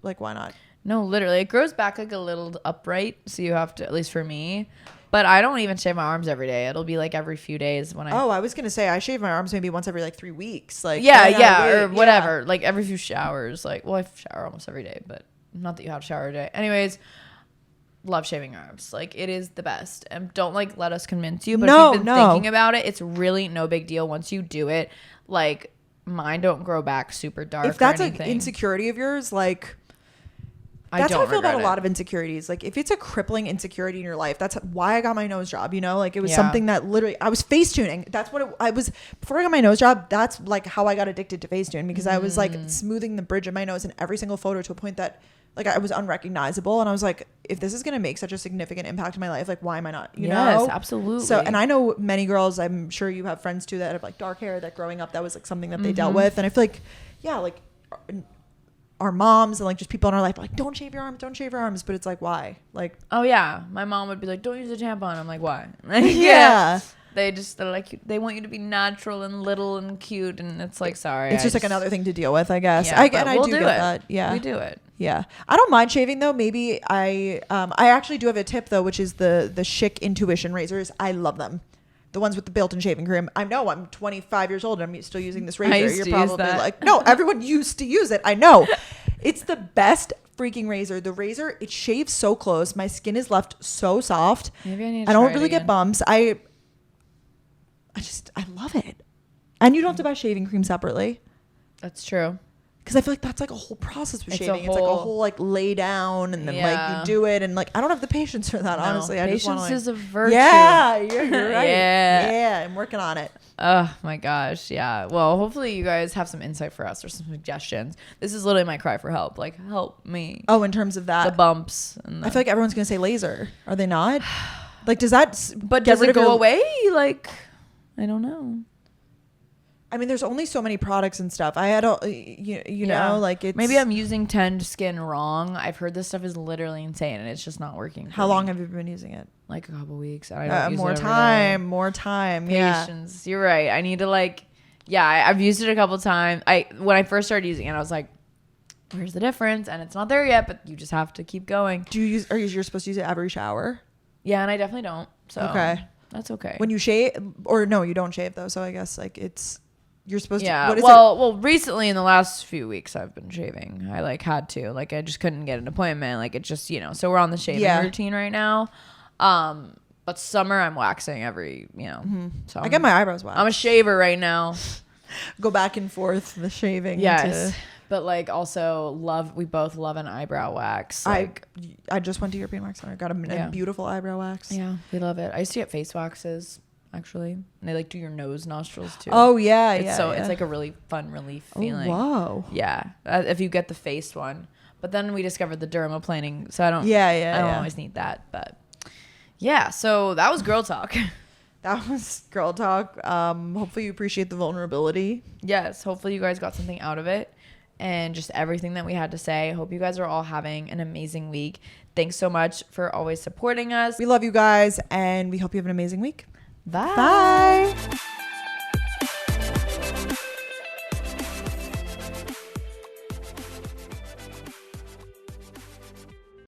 like, why not? No, literally. It grows back like a little upright. So you have to, at least for me. But I don't even shave my arms every day. It'll be like every few days when I. Oh, I was gonna say I shave my arms maybe once every like 3 weeks. Like or whatever. Like every few showers. Like, well, I shower almost every day, but not that you have to shower every day. Anyways, love shaving arms. Like it is the best. And don't like let us convince you. But if you've been thinking about it, it's really no big deal once you do it. Like mine don't grow back super dark. If that's like insecurity of yours, like. That's how I feel about a regret lot it. of insecurities. Like if it's a crippling insecurity in your life, that's why I got my nose job, you know? Like it was Yeah. something that literally I was Facetuning. That's what I was before I got my nose job. That's like how I got addicted to Facetune, because I was like smoothing the bridge of my nose in every single photo to a point that like I was unrecognizable, and I was like, if this is going to make such a significant impact in my life, like why am I not, you know? Absolutely. So, and I know many girls, I'm sure you have friends too that have like dark hair, that growing up that was like something that they dealt with. And I feel like, yeah, like our moms and like just people in our life are like, don't shave your arms, but it's like, why? Like, oh yeah, my mom would be like, don't use a tampon. I'm like, why? yeah. They're like, they want you to be natural and little and cute, and it's like, sorry, It's just like another thing to deal with, I guess. Yeah, I we'll do do get it. that. Yeah, we do it. Yeah, I don't mind shaving though. Maybe I actually do have a tip though, which is the Schick Intuition razors. I love them. The ones with the built-in shaving cream. I know I'm 25 years old and I'm still using this razor. You're probably like, no, everyone used to use it. I know. It's the best freaking razor. The razor, it shaves so close. My skin is left so soft. Maybe I need to I don't try it really get again. bumps. I love it. And you don't have to buy shaving cream separately. That's true. Because I feel like that's like a whole process with It's a shaving. It's like a whole- whole like lay down and then like Yeah. you do it, and like I don't have the patience for that. No, Honestly, I just want patience to is a virtue. Yeah, you're right. Yeah. Yeah, I'm working on it. Oh my gosh, yeah. Well, hopefully you guys have some insight for us or some suggestions. This is literally my cry for help. Like, help me. Oh, in terterms of The that, bumps. And I feel like everyone's gonna say laser. Are they not? Like, does that? but get does rid it of go your- away? Like, I don't know. I mean, there's only so many products and stuff. I had, you Yeah. know, like it's Maybe I'm using Tend Skin wrong. I've heard this stuff is literally insane and it's just not working. How for long me. have you been using it? Like a couple weeks. I don't use More it every time, day. more time. Yeah. Patience. You're right. I need to I've used it a couple times. When I first started using it, I was like, where's the difference? And it's not there yet, but you just have to keep going. Do you use? Are you supposed to use it every shower? Yeah, and I definitely don't. So Okay. That's okay. When you shave, or no, you don't shave though. So I guess like you're supposed Yeah. to. What is Well, recently in the last few weeks, I've been shaving. I had to. I just couldn't get an appointment. It just, so we're on the shaving routine right now. But summer, I'm waxing every, So I get my eyebrows waxed. I'm a shaver right now. Go back and forth the shaving. Yes. But also we both love an eyebrow wax. I just went to European Wax Center. Got a beautiful eyebrow wax. Yeah, we love it. I used to get face waxes actually. And they do your nose, nostrils too. Oh yeah, It's like a really fun relief feeling. Whoa. Yeah, if you get the face one. But then we discovered the dermaplaning, so I don't. Yeah. I don't always need that, but yeah. So that was girl talk. That was girl talk. Hopefully you appreciate the vulnerability. Yes, hopefully you guys got something out of it, and just everything that we had to say. Hope you guys are all having an amazing week. Thanks so much for always supporting us. We love you guys, and we hope you have an amazing week. Bye. Bye.